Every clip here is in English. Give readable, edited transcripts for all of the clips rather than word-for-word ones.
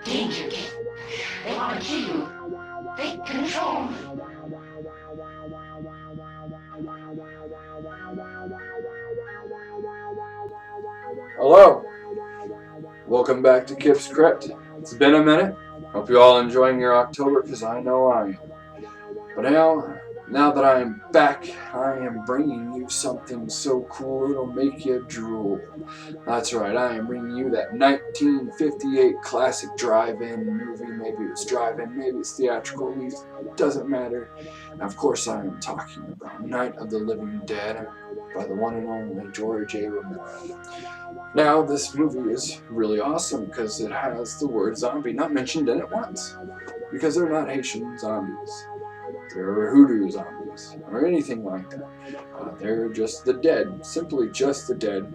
Danger, Kip. They want to kill you. They control me. Hello. Welcome back to KipsCrypt. It's been a minute. Hope you all enjoying your October, because I know I am. But now that I am back, I am bringing you something so cool it'll make you drool. That's right, I am bringing you that 1958 classic drive-in movie. Maybe it's drive-in, maybe it's theatrical release. Doesn't matter. And of course, I am talking about Night of the Living Dead by the one and only George A. Romero. Now, this movie is really awesome because it has the word zombie not mentioned in it once. Because they're not Haitian zombies. They're hoodoo zombies, or anything like that. They're just the dead, simply just the dead,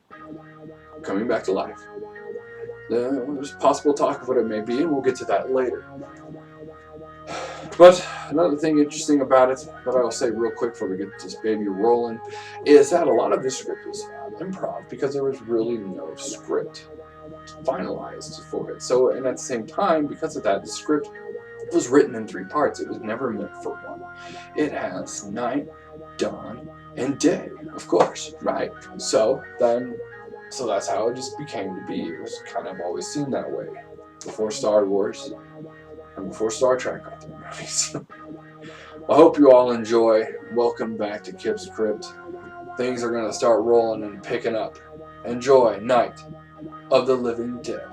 coming back to life. There's possible talk of what it may be, and we'll get to that later. But another thing interesting about it that I'll say real quick before we get this baby rolling is that a lot of this script is improv because there was really no script finalized for it. So, and at the same time, because of that, the script was written in 3 parts. It was never meant for one. It has night, dawn, and day, of course, right? So that's how it just became to be. It was kind of always seen that way before Star Wars and before Star Trek got their movies. I hope you all enjoy. Welcome back to KipsCrypt. Things are going to start rolling and picking up. Enjoy Night of the Living Dead.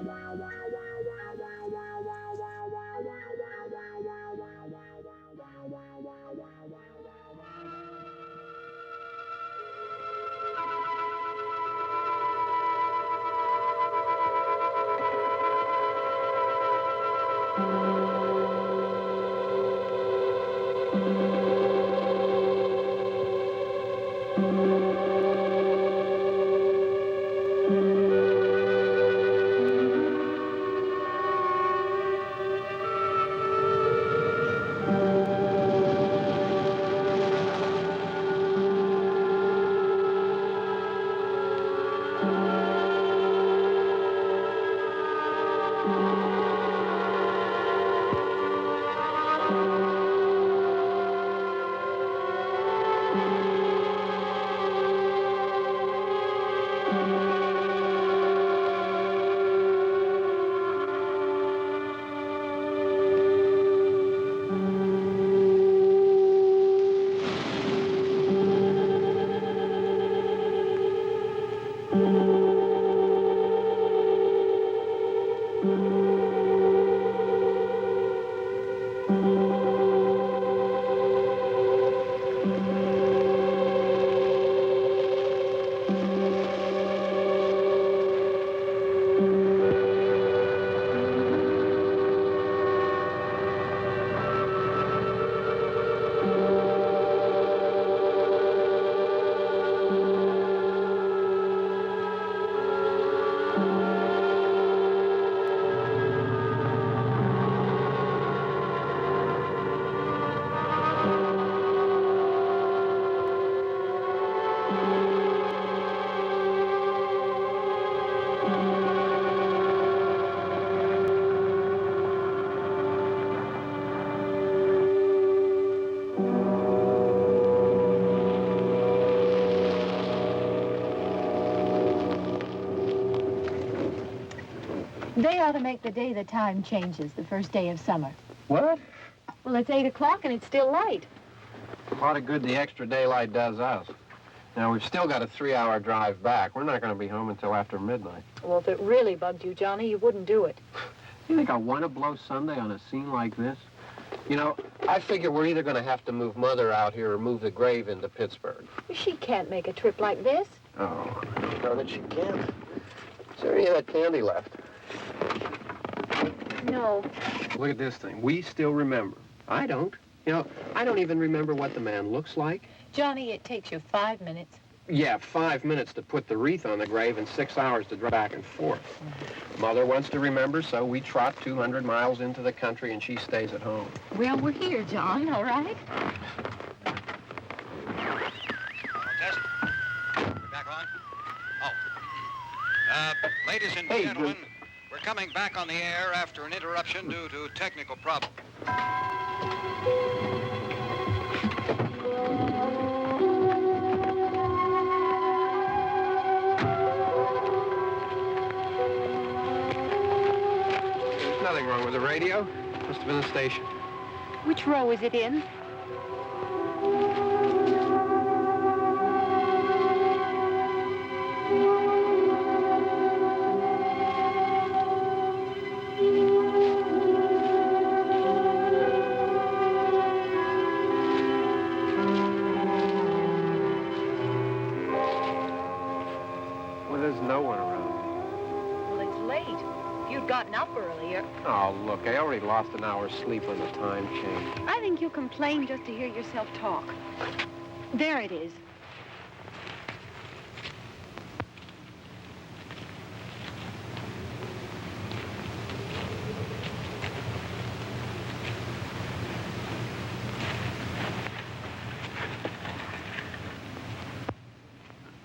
They ought to make the day the time changes, the first day of summer. What? Well, it's 8 o'clock and it's still light. A lot of good the extra daylight does us. Now, we've still got a 3-hour drive back. We're not going to be home until after midnight. Well, if it really bugged you, Johnny, you wouldn't do it. You think I want to blow Sunday on a scene like this? You know, I figure we're either going to have to move Mother out here or move the grave into Pittsburgh. She can't make a trip like this. Oh, I don't know that she can. Is there any of that candy left? No. Look at this thing. We still remember. I don't. You know, I don't even remember what the man looks like. Johnny, it takes you 5 minutes. Yeah, 5 minutes to put the wreath on the grave and 6 hours to drive back and forth. Mother wants to remember, so we trot 200 miles into the country and she stays at home. Well, we're here, John, all right? Test. We're back on. Oh. Ladies and gentlemen, we're We're coming back on the air after an interruption due to technical problems. There's nothing wrong with the radio. Must have been the station. Which row is it in? Well, there's no one around. Well, it's late. If you'd gotten up earlier. Oh, look, I already lost an hour's sleep on the time change. I think you complain just to hear yourself talk. There it is.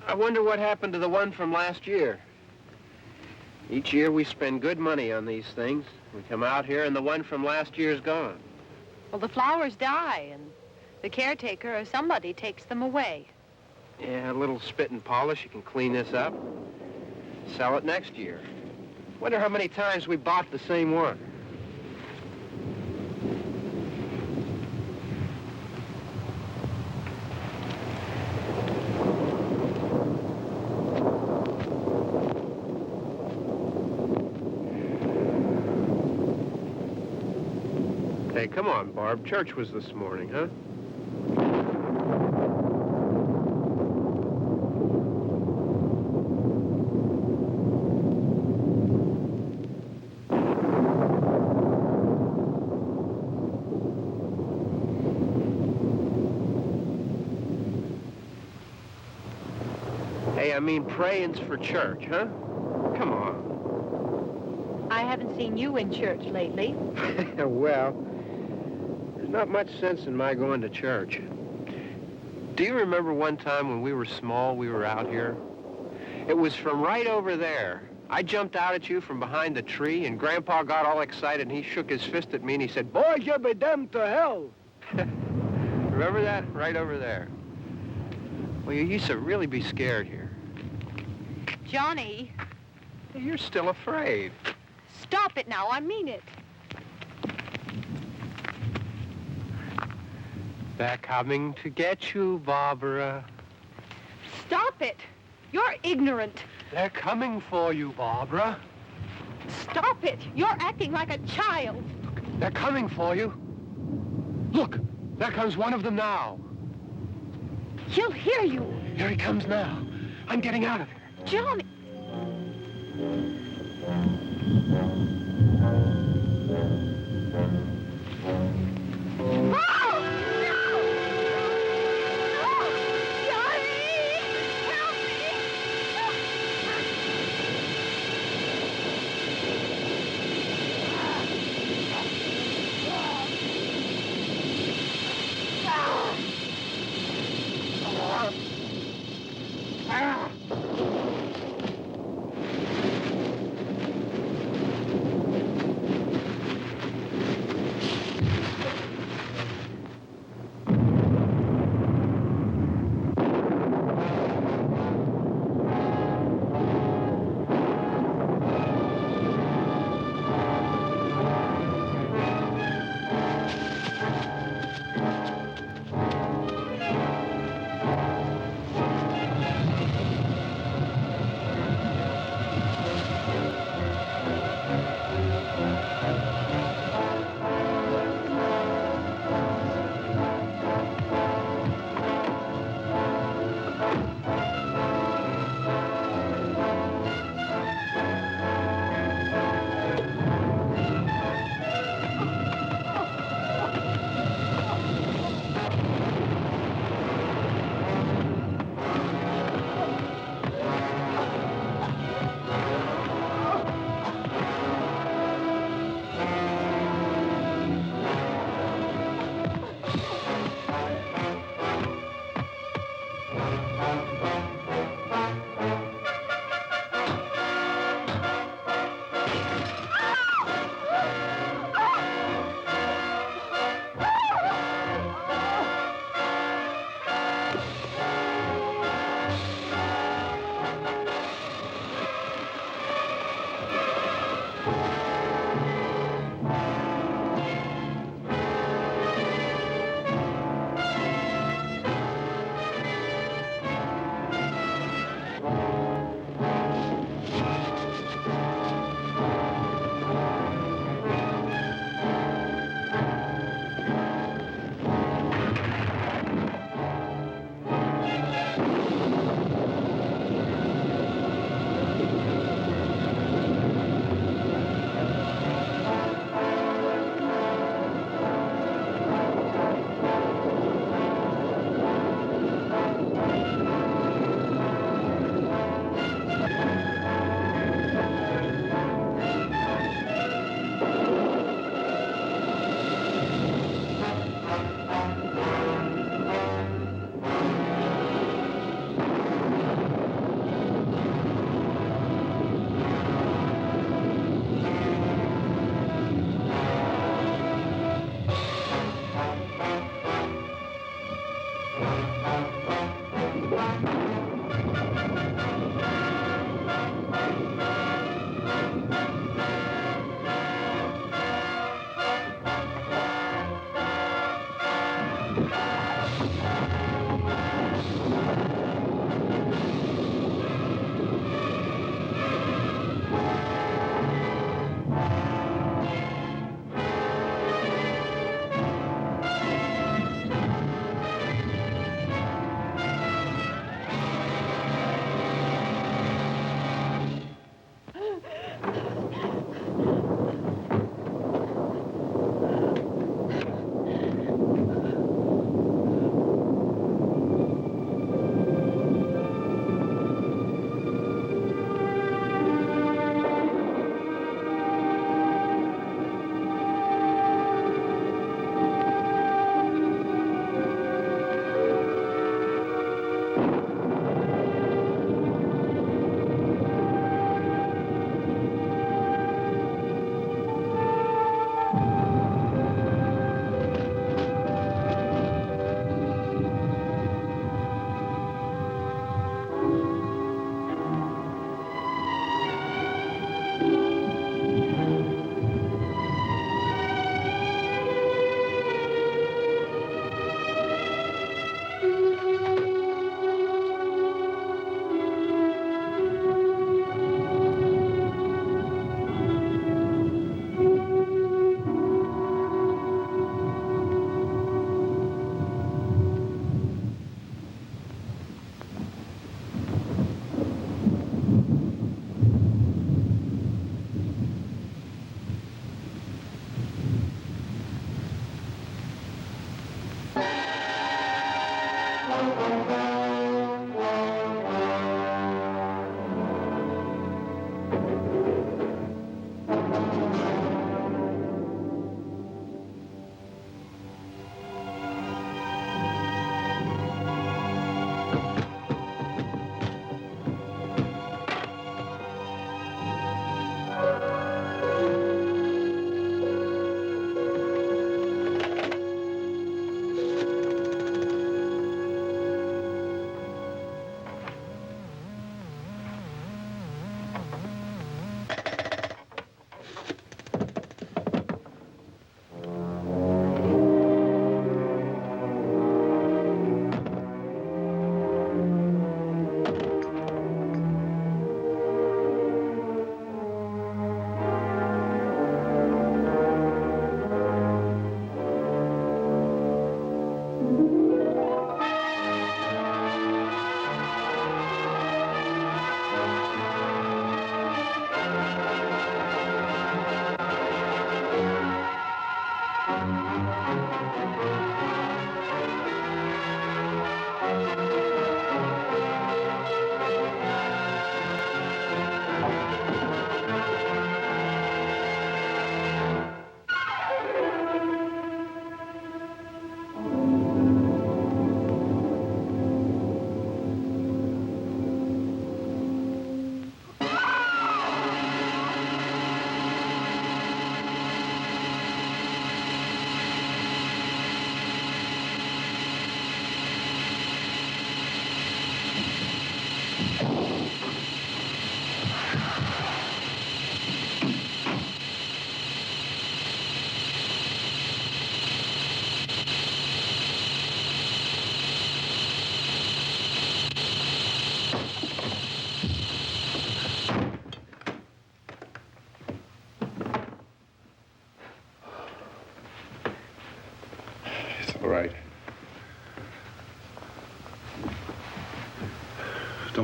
I wonder what happened to the one from last year. Each year we spend good money on these things. We come out here and the one from last year's gone. Well, the flowers die, and the caretaker or somebody takes them away. Yeah, a little spit and polish. You can clean this up. Sell it next year. Wonder how many times we bought the same one. Hey, come on, Barb. Church was this morning, huh? Hey, I mean praying's for church, huh? Come on. I haven't seen you in church lately. Well, there's not much sense in my going to church. Do you remember one time when we were small, we were out here? It was from right over there. I jumped out at you from behind the tree, and Grandpa got all excited, and he shook his fist at me, and he said, "Boys, you'll be damned to hell." Remember that? Right over there. Well, you used to really be scared here. Johnny, You're still afraid. stop it now. I mean it. They're coming to get you, Barbara. Stop it. You're ignorant. They're coming for you, Barbara. Stop it. You're acting like a child. They're coming for you. Look, there comes one of them now. He'll hear you. Here he comes now. I'm getting out of here. Johnny. Oh! No! No! Johnny! Help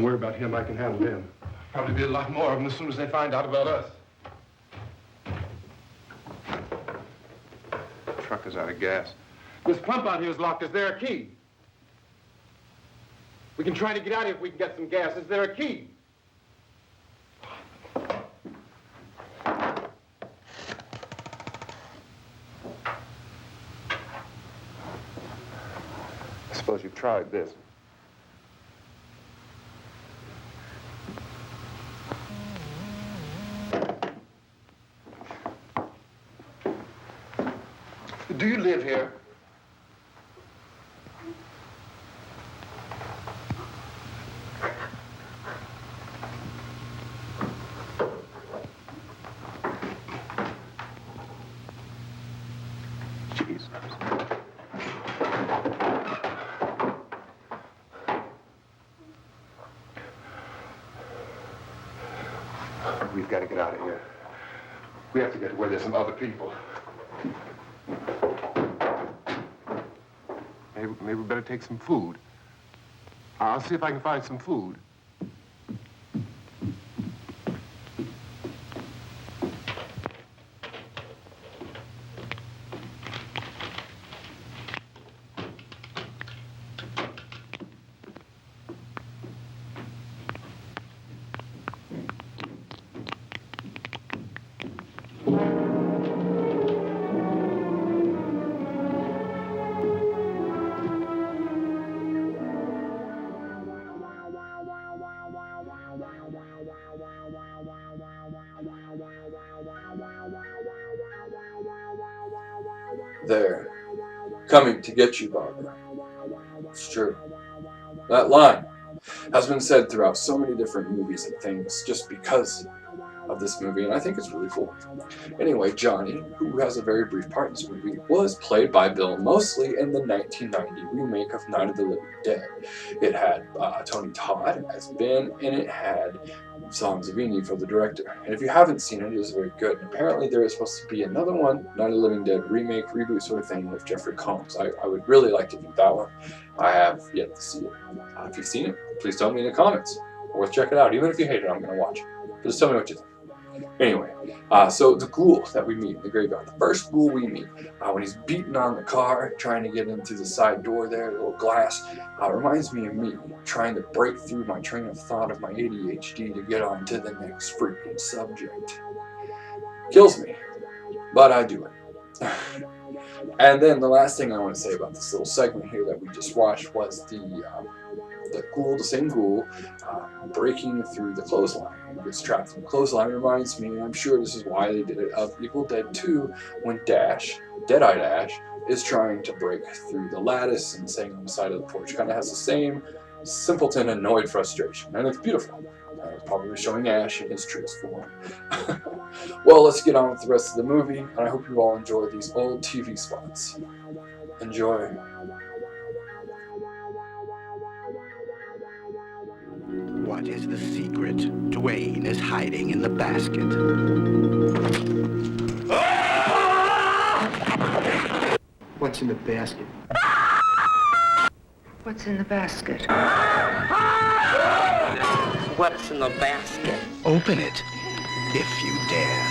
Don't worry about him. I can handle him. Probably be a lot more of them as soon as they find out about us. The truck is out of gas. This pump out here is locked. Is there a key? We can try to get out of here if we can get some gas. Is there a key? I suppose you've tried this. Do you live here? Jesus. We've got to get out of here. We have to get to where there's some other people. Maybe we better take some food. I'll see if I can find some food. They're coming to get you, Barbara. It's true. That line has been said throughout so many different movies and things just because of this movie, and I think it's really cool. Anyway, Johnny, who has a very brief part in this movie, was played by Bill Moseley in the 1990 remake of Night of the Living Dead. It had Tony Todd as Ben, and it had Sam Savini for the director. And if you haven't seen it, it is very good. And apparently there is supposed to be another one, Night of the Living Dead remake, reboot sort of thing with Jeffrey Combs. I would really like to do that one. I have yet to see it. If you've seen it, please tell me in the comments. Or check it out. Even if you hate it, I'm going to watch it. But just tell me what you think. Anyway, so the ghoul that we meet in the graveyard, the first ghoul we meet, when he's beating on the car, trying to get in through the side door there, the little glass, reminds me of me trying to break through my train of thought of my ADHD to get on to the next freaking subject. Kills me, but I do it. And then the last thing I want to say about this little segment here that we just watched was the ghoul, the same ghoul, breaking through the clothesline. He gets trapped in the clothesline. It reminds me, and I'm sure this is why they did it, of Evil Dead 2 when Deadeye Dash, is trying to break through the lattice and staying on the side of the porch. Kind of has the same simpleton, annoyed frustration, and it's beautiful. It's probably showing Ash in his truest form. Well, let's get on with the rest of the movie, and I hope you all enjoy these old TV spots. Enjoy. What is the secret Dwayne is hiding in the basket? What's in the basket? What's in the basket? What's in the basket? Open it, if you dare.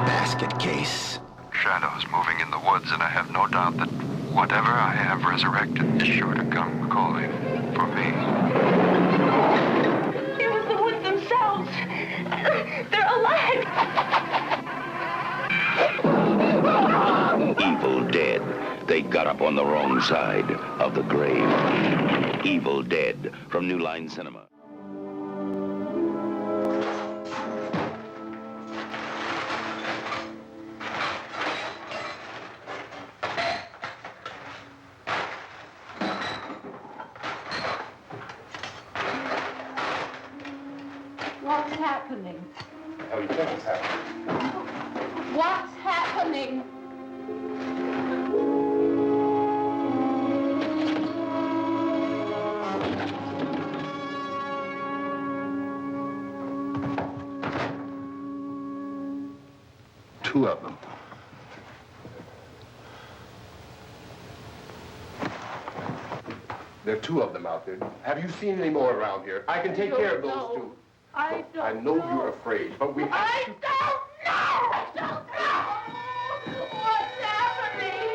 Basket case. Shadows moving in the woods, and I have no doubt that whatever I have resurrected is sure to come calling for me. It was the woods themselves. They're alive. Evil Dead. They got up on the wrong side of the grave. Evil Dead from New Line Cinema. What's happening? How do you think it's happening? What's happening? Two of them. There are two of them out there. Have you seen any more around here? I can take care of those two. I don't I know you're afraid, but we have I to... don't know! I don't know! What's happening?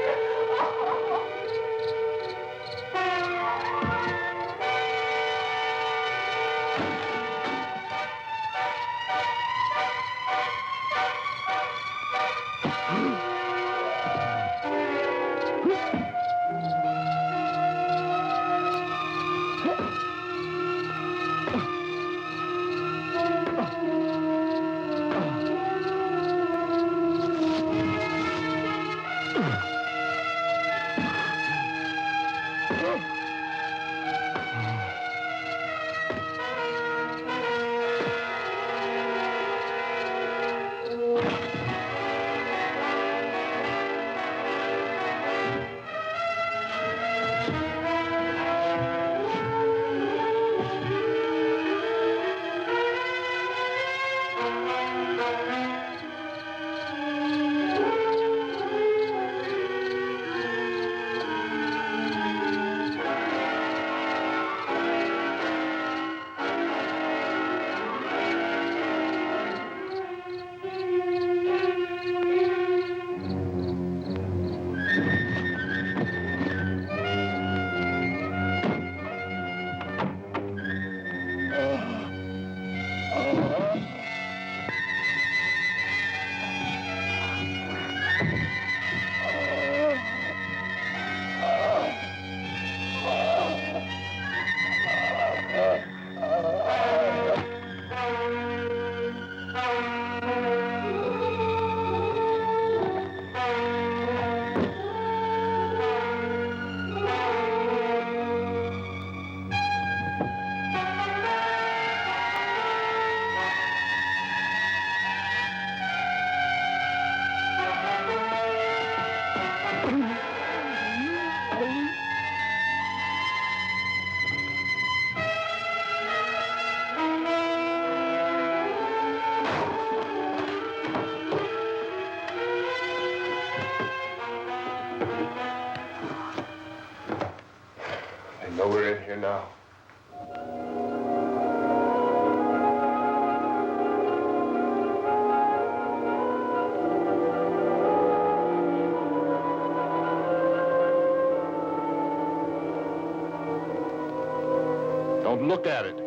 I know we're in here now. Don't look at it.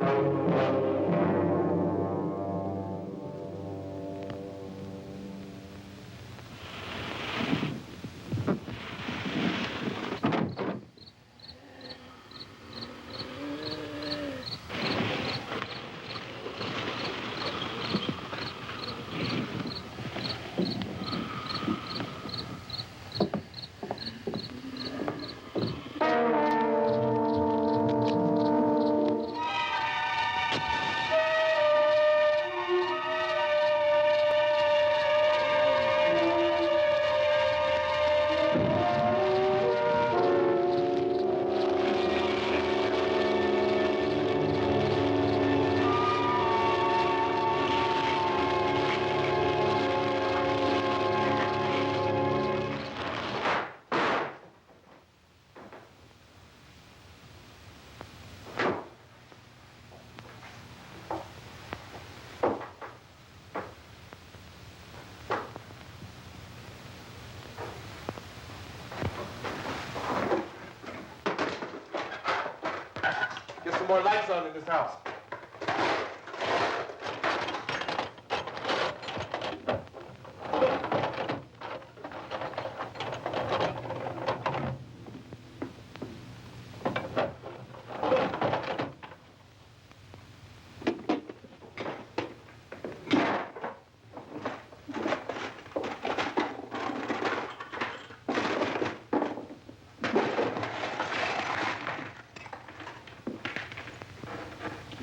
Get some more lights on in this house.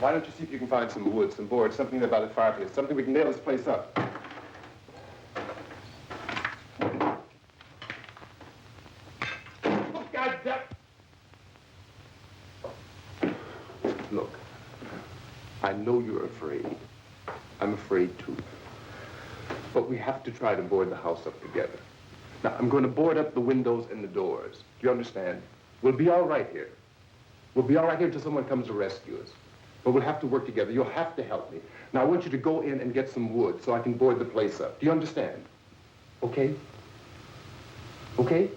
Why don't you see if you can find some wood, some boards, something about the fireplace, something we can nail this place up. Oh, goddamn! Look, I know you're afraid. I'm afraid too. But we have to try to board the house up together. Now, I'm going to board up the windows and the doors. Do you understand? We'll be all right here. We'll be all right here until someone comes to rescue us. But we'll have to work together. You'll have to help me. Now, I want you to go in and get some wood so I can board the place up. Do you understand? Okay? Okay?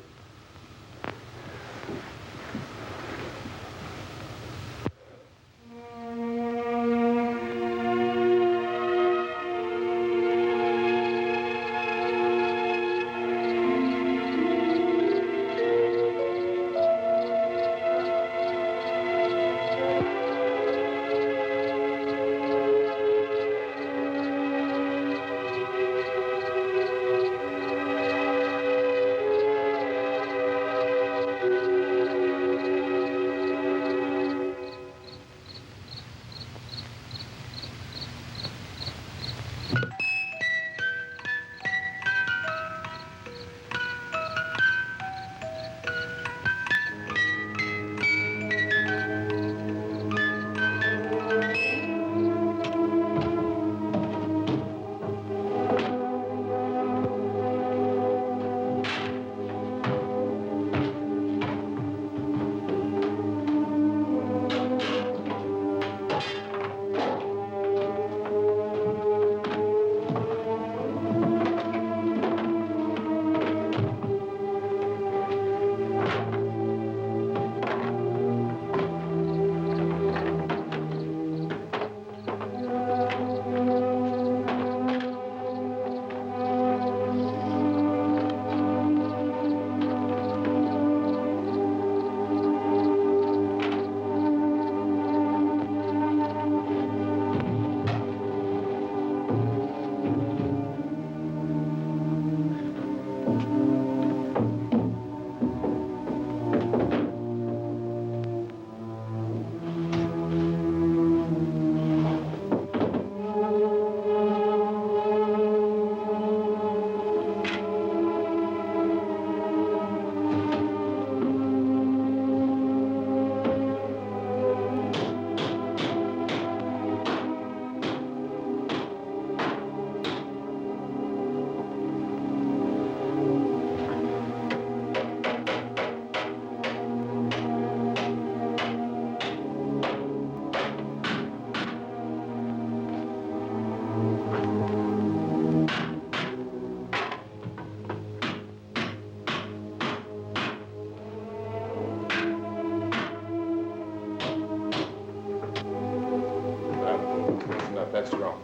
That's wrong.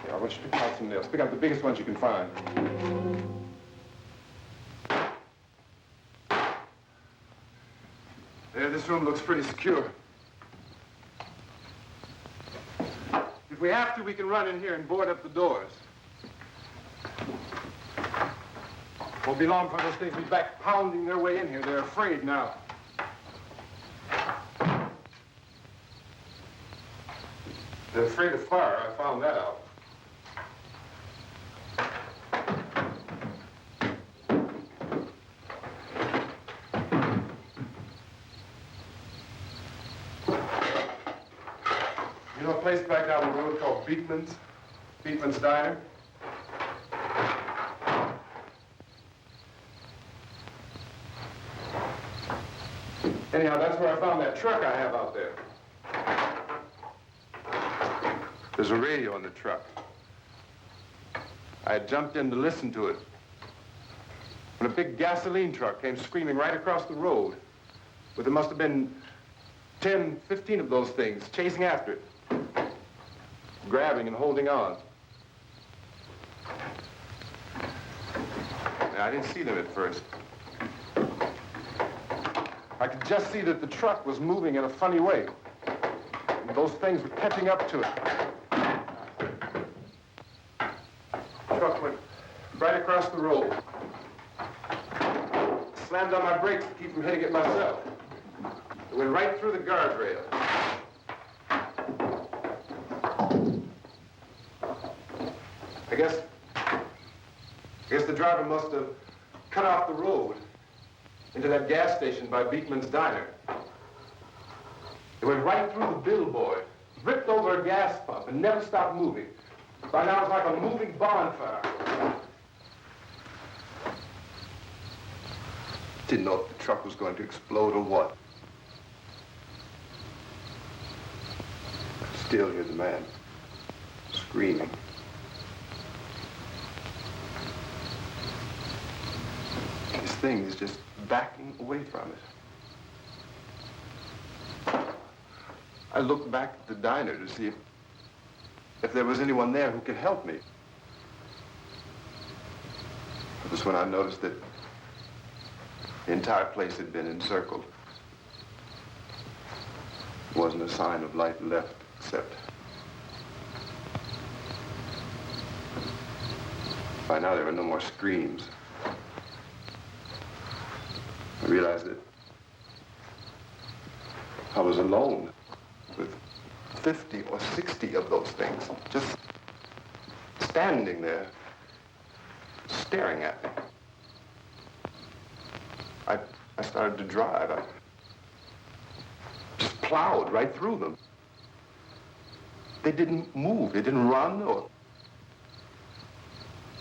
Yeah, I want you to pick out some nails. Pick out the biggest ones you can find. There, this room looks pretty secure. If we have to, we can run in here and board up the doors. Won't be long before those things will be back pounding their way in here. They're afraid now. They're afraid of fire. I found that out. You know a place back down the road called Beekman's? Beekman's Diner? Anyhow, that's where I found that truck I have out there. There's a radio in the truck. I had jumped in to listen to it when a big gasoline truck came screaming right across the road. But there must have been 10, 15 of those things chasing after it, grabbing and holding on. Now, I didn't see them at first. I could just see that the truck was moving in a funny way. And those things were catching up to it. The truck went right across the road. Slammed on my brakes to keep from hitting it myself. It went right through the guardrail. I guess the driver must have cut off the road into that gas station by Beekman's Diner. It went right through the billboard, ripped over a gas pump, and never stopped moving. By now, it's like a moving bonfire. Didn't know if the truck was going to explode or what. still hear the man screaming. This thing is just backing away from it. I looked back at the diner to see if there was anyone there who could help me. It was when I noticed that the entire place had been encircled. There wasn't a sign of light left except by now there were no more screams. I realized that I was alone with 50 or 60 of those things, just standing there, staring at me. I started to drive. I just plowed right through them. They didn't move. They didn't run or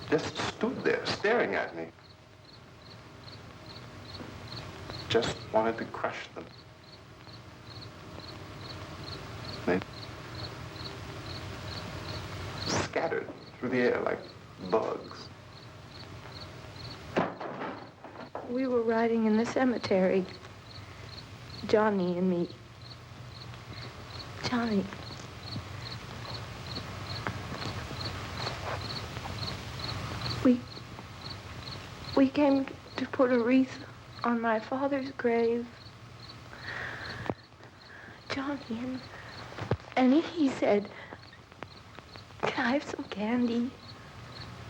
just stood there staring at me. Just wanted to crush them. They scattered through the air like bugs. We were riding in the cemetery, Johnny and me. Johnny. We came to put a wreath on my father's grave. Johnny, and he said, "Can I have some candy,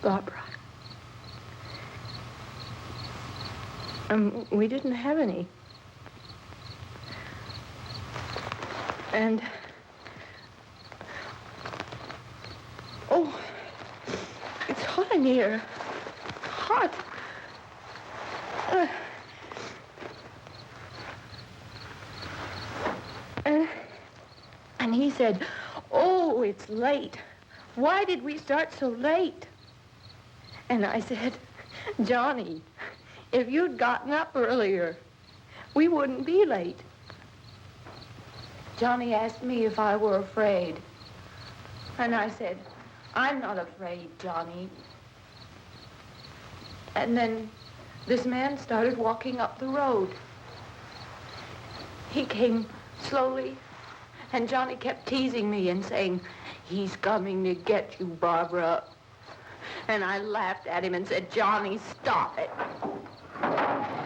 Barbara?" We didn't have any. And, oh, it's hot in here. Hot. And he said, "Oh, it's late. Why did we start so late?" And I said, "Johnny, if you'd gotten up earlier, we wouldn't be late." Johnny asked me if I were afraid. And I said, "I'm not afraid, Johnny." And then this man started walking up the road. He came slowly, and Johnny kept teasing me and saying, "He's coming to get you, Barbara." And I laughed at him and said, "Johnny, stop it."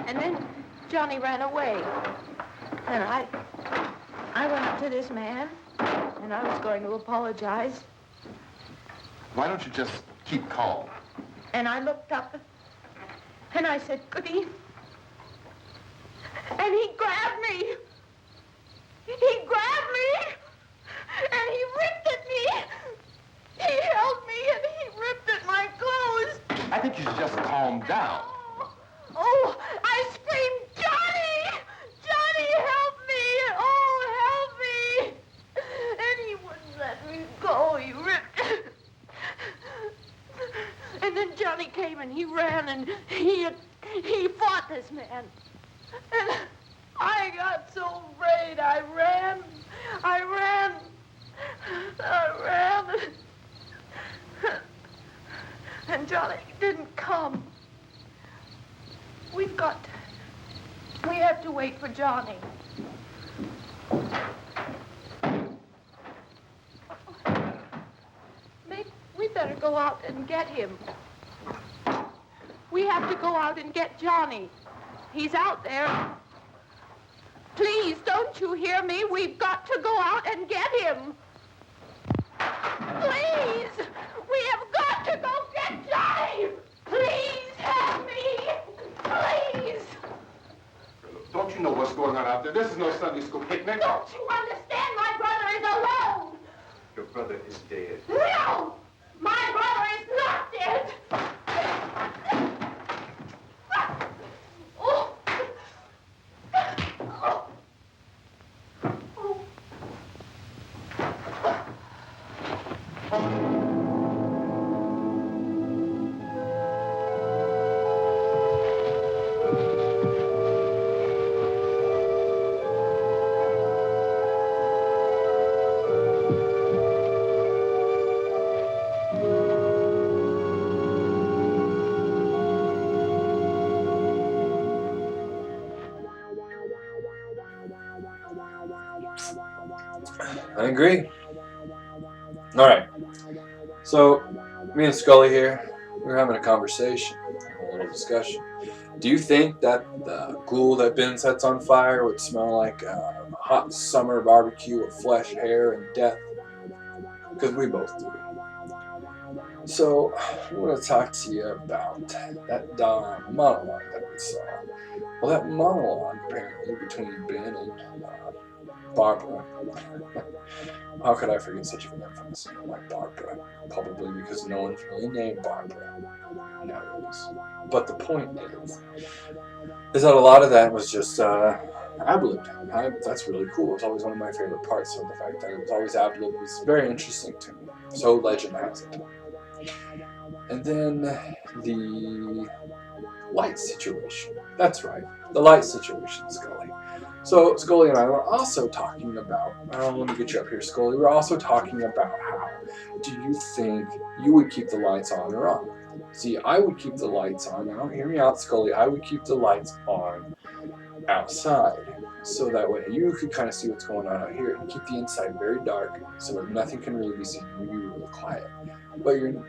And then Johnny ran away. And I went up to this man, and I was going to apologize. Why don't you just keep calm? And I looked up, and I said, "Goody." And he grabbed me. He grabbed me, and he ripped at me. He held me, and he ripped at my clothes. I think you should just calm down. Oh, I screamed, "Johnny! Johnny, help me! Oh, help me!" And he wouldn't let me go. He ripped. And then Johnny came and he ran and he fought this man. And I got so afraid. I ran. And Johnny didn't come. We have to wait for Johnny. We better go out and get him. We have to go out and get Johnny. He's out there. Please, don't you hear me? We've got to go out and get him. Please, we have got to go get Johnny. Please help me. Please. Don't you know what's going on out there? This is no Sunday school picnic. Don't you understand? My brother is alone. Your brother is dead. No, my brother is not dead. Oh. Oh. I agree. Alright. So, me and Scully here, we're having a conversation, a little discussion. Do you think that the glue that Ben sets on fire would smell like a hot summer barbecue of flesh, hair, and death? Because we both do. So, I want to talk to you about that monologue that we saw. Well, that monologue, apparently, between Ben and Barbara. How could I forget such an infamous name like Barbara? Probably because no one's really named Barbara nowadays. But the point is that a lot of that was just ad-libbed. That's really cool. It was always one of my favorite parts of the fact that it was always ad-libbed. It was very interesting to me. So legend has it. And then the light situation. That's right. The light situation, Scully. So Scully and I were also talking about, let me get you up here, Scully. We're also talking about how do you think you would keep the lights on or off? See, I would keep the lights on. Now, hear me out, Scully. I would keep the lights on outside. So that way you could kind of see what's going on out here and keep the inside very dark so that nothing can really be seen. You'd be really quiet. But you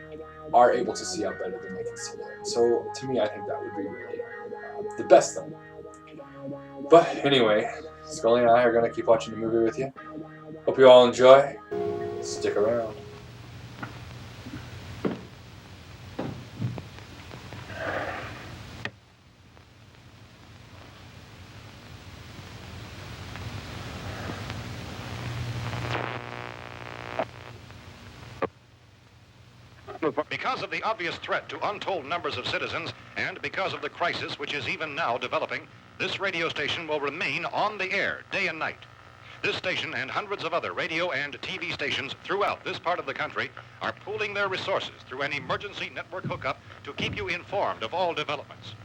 are able to see out better than they can see it. So to me, I think that would be really the best thing. But anyway, Scully and I are going to keep watching the movie with you. Hope you all enjoy. Stick around. Because of the obvious threat to untold numbers of citizens, and because of the crisis which is even now developing, this radio station will remain on the air day and night. This station and hundreds of other radio and TV stations throughout this part of the country are pooling their resources through an emergency network hookup to keep you informed of all developments.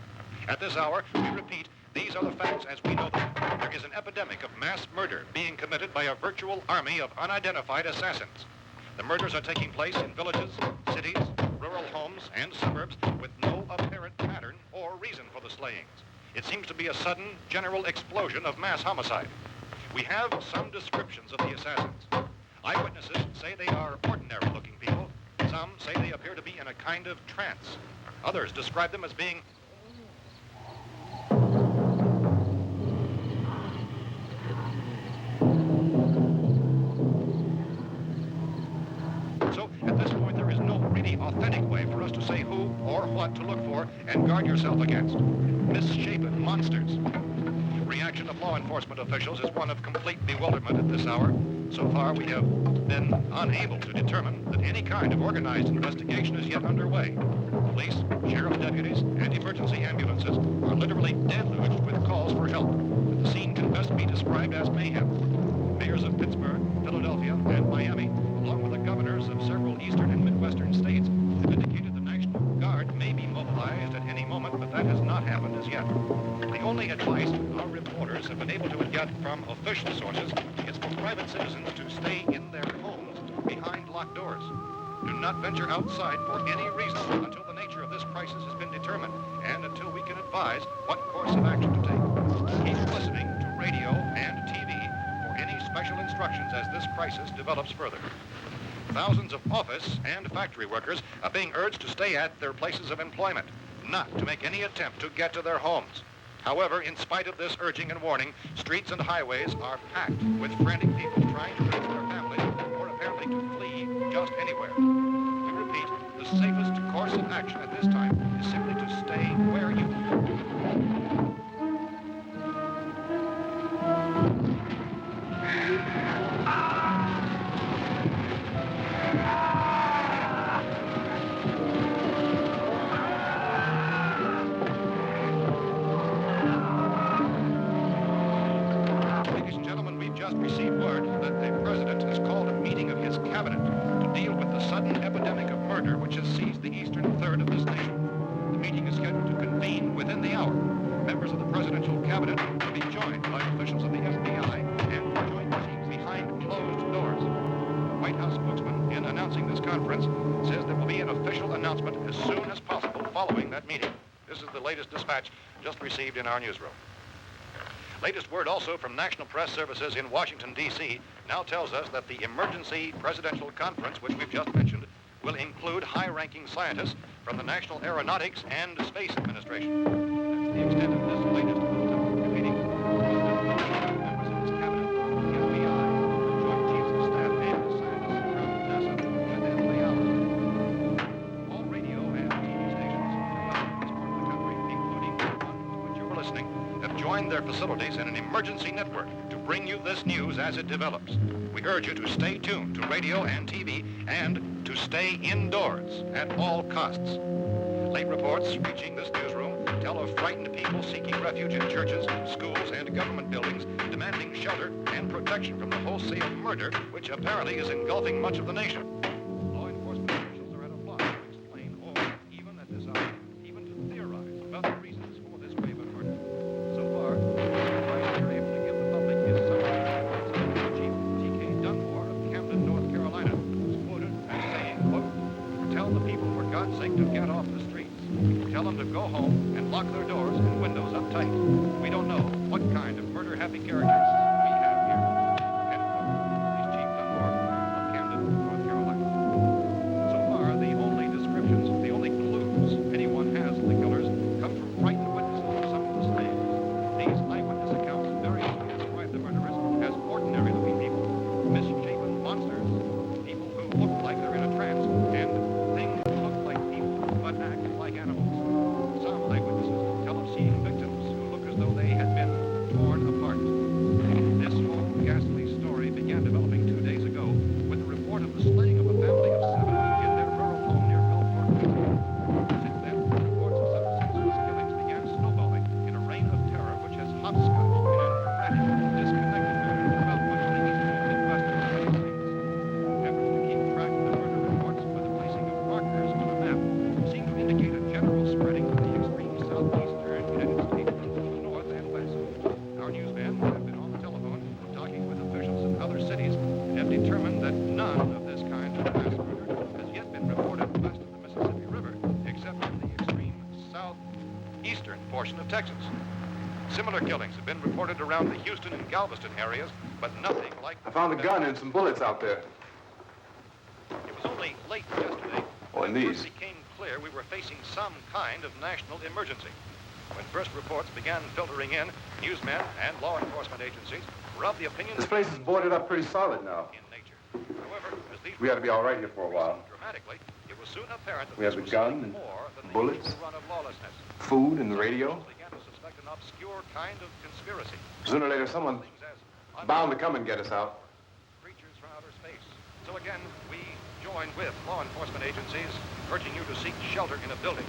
At this hour, we repeat, these are the facts as we know them. There is an epidemic of mass murder being committed by a virtual army of unidentified assassins. The murders are taking place in villages, cities, rural homes, and suburbs with no apparent pattern or reason for the slayings. It seems to be a sudden, general explosion of mass homicide. We have some descriptions of the assassins. Eyewitnesses say they are ordinary-looking people. Some say they appear to be in a kind of trance. Others describe them as being at this point, there is no really authentic way for us to say who or what to look for and guard yourself against. Misshapen monsters. Reaction of law enforcement officials is one of complete bewilderment at this hour. So far, we have been unable to determine that any kind of organized investigation is yet underway. Police, sheriff's deputies, and emergency ambulances are literally deluged with calls for help. The scene can best be described as mayhem. Mayors of Pittsburgh, Philadelphia, and Miami, along with the governors of several eastern and midwestern states, have indicated the National Guard may be mobilized at any moment, but that has not happened as yet. The only advice our reporters have been able to get from official sources is for private citizens to stay in their homes behind locked doors. Do not venture outside for any reason until the nature of this crisis has been determined and until we can advise what course of action to take. Keep listening to radio and TV for any special instructions as this crisis develops further. Thousands of office and factory workers are being urged to stay at their places of employment, not to make any attempt to get to their homes. However, in spite of this urging and warning, streets and highways are packed with frantic people trying to reach their families or apparently to flee just anywhere. We repeat, the safest course of action at this time is simply to stay where you received word that the president has called a meeting of his cabinet to deal with the sudden epidemic of murder which has seized the eastern third of this nation. The meeting is scheduled to convene within the hour. Members of the presidential cabinet will be joined by officials of the FBI and joint teams behind closed doors. The White House spokesman, in announcing this conference, says there will be an official announcement as soon as possible following that meeting. This is the latest dispatch just received in our newsroom. Latest word also from National Press Services in Washington, D.C. now tells us that the emergency presidential conference, which we've just mentioned, will include high-ranking scientists from the National Aeronautics and Space Administration. That's the extent of this latest bulletin. Repeating, members of his cabinet, the FBI, the Joint Chiefs of Staff, and the scientists from NASA within 3 hours. All radio and TV stations throughout this part of the country, including the one to which you were listening, have joined their facilities in an emergency network to bring you this news as it develops. We urge you to stay tuned to radio and TV and to stay indoors at all costs. Late reports reaching this newsroom tell of frightened people seeking refuge in churches, schools, and government buildings, demanding shelter and protection from the wholesale murder which apparently is engulfing much of the nation. Law enforcement officials are at a loss to explain or, even at this hour, even to theorize about the reasons for this wave of murder. So far, the advice we're able to give the public is something Chief T.K. Dunmore of Camden, North Carolina, who's quoted as saying, quote, "Tell the people, for God's sake, to get off the streets. Tell them to go home and lock their doors and windows up tight. We don't know what kind of murder-happy characters we have here." End quote. He's Chief Dunmore of Camden, North Carolina. So far, the only descriptions, the only clues anyone has of the killers come from frightened witnesses of some of the slaves. These eyewitness accounts variously describe the murderers as ordinary-looking people, misshapen monsters, people who look like they're in a trance, and things that look like people but act like animals. Some eyewitnesses tell of seeing victims who look as though they had been torn apart. This whole ghastly story began developing 2 days ago with the report of the slaying of a family of 7 in their rural home near Gulfport. Since then, reports of such senseless killings began snowballing in a reign of terror which has hopscotched in an erratic, disconnected manner throughout much of the eastern and midwestern United States. Efforts to keep track of the murder reports by the placing of markers on a map seem to indicate a general spreading to the extreme southeastern United States to the north and west. Our newsmen have been on the telephone talking with officials in other cities and have determined that none of this kind of mass murder has yet been reported west of the Mississippi River, except in the extreme southeastern portion of Texas. Similar killings have been reported around the Houston and Galveston areas, but nothing like... I found a gun and some bullets out there. It was only late yesterday Oh, and when it these. first became clear we were facing some kind of national emergency. When first reports began filtering in, newsmen and law enforcement agencies were of the opinion This place is boarded up pretty solid now. in nature. However, as these We ought to be all right here for a while. dramatically, it was soon apparent that We have this the was gun something and more than the bullets. usual run of lawlessness. Food and the radio. Some began to suspect an obscure kind of conspiracy. Sooner or later, someone Things as bound to come and get us out. creatures from outer space. So again, we join with law enforcement agencies, urging you to seek shelter in a building.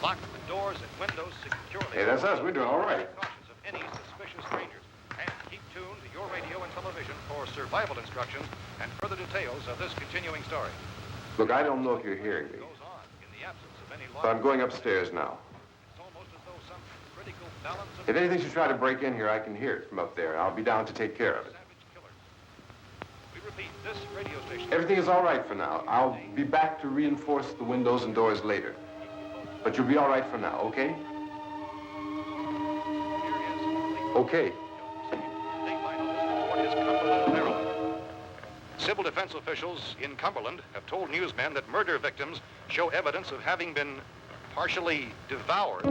Lock the doors and windows securely. Hey, that's us. We're doing all right. Cautious of any suspicious strangers. And keep tuned to your radio and television for survival instructions and further details of this continuing story. Look, I don't know if you're hearing me, Goes on in the absence of any law. but I'm going upstairs now. It's almost as though some critical balance of If anything should try to break in here, I can hear it from up there. I'll be down to take care of it. savage killers. We repeat, this radio station. Everything is all right for now. I'll be back to reinforce the windows and doors later. But you'll be all right for now, okay? Okay. Civil defense officials in Cumberland have told newsmen that murder victims show evidence of having been partially devoured.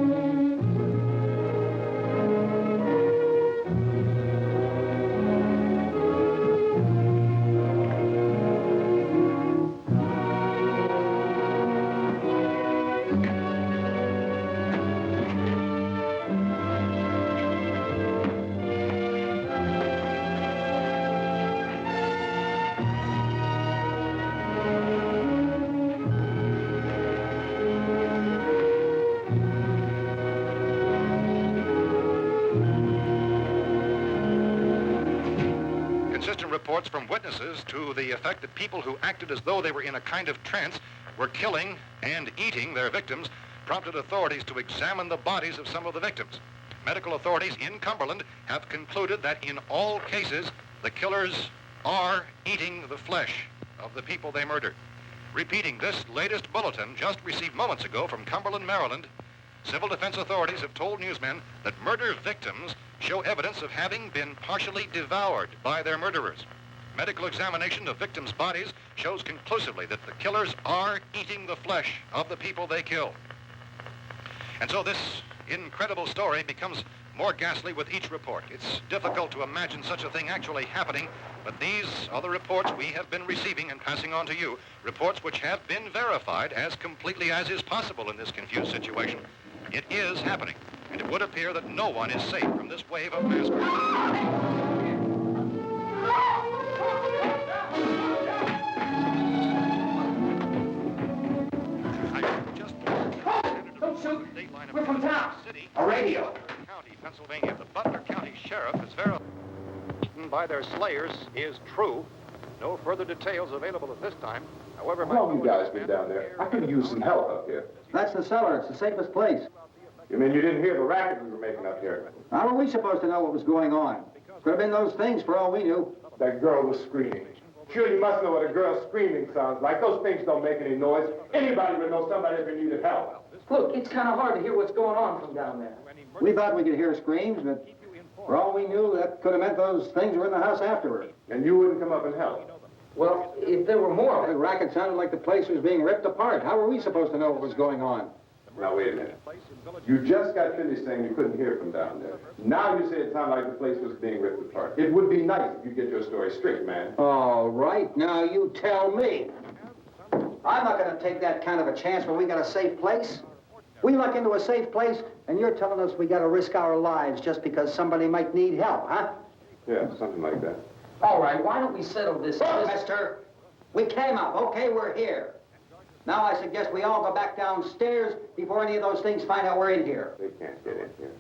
Reports from witnesses to the effect that people who acted as though they were in a kind of trance were killing and eating their victims prompted authorities to examine the bodies of some of the victims. Medical authorities in Cumberland have concluded that in all cases, the killers are eating the flesh of the people they murdered. Repeating this latest bulletin just received moments ago from Cumberland, Maryland, civil defense authorities have told newsmen that murder victims show evidence of having been partially devoured by their murderers. Medical examination of victims' bodies shows conclusively that the killers are eating the flesh of the people they kill. And so this incredible story becomes more ghastly with each report. It's difficult to imagine such a thing actually happening, but these are the reports we have been receiving and passing on to you, reports which have been verified as completely as is possible in this confused situation. It is happening, and it would appear that no one is safe from this wave of mass murder. Don't shoot! We're from town. A radio. County, Pennsylvania. The Butler County Sheriff has verified by their slayers is true. No further details available at this time. However, how long you guys been down there? I could use some help up here. That's the cellar. It's the safest place. You mean you didn't hear the racket we were making up here? How were we supposed to know what was going on? Could have been those things for all we knew. That girl was screaming. Sure, you must know what a girl screaming sounds like. Those things don't make any noise. Anybody would know somebody ever needed help. Look, it's kind of hard to hear what's going on from down there. We thought we could hear screams, but for all we knew, that could have meant those things were in the house afterward. And you wouldn't come up and help? Well, if there were more... The racket sounded like the place was being ripped apart. How were we supposed to know what was going on? Now, wait a minute. You just got finished saying you couldn't hear from down there. Now you say it sounded like the place was being ripped apart. It would be nice if you get your story straight, man. All right, now you tell me. I'm not going to take that kind of a chance when we got a safe place. We luck into a safe place, and you're telling us we got to risk our lives just because somebody might need help, huh? Yeah, something like that. All right, why don't we settle this? Look, mister, we came up. Okay, we're here. Now I suggest we all go back downstairs before any of those things find out we're in here. They can't get in here.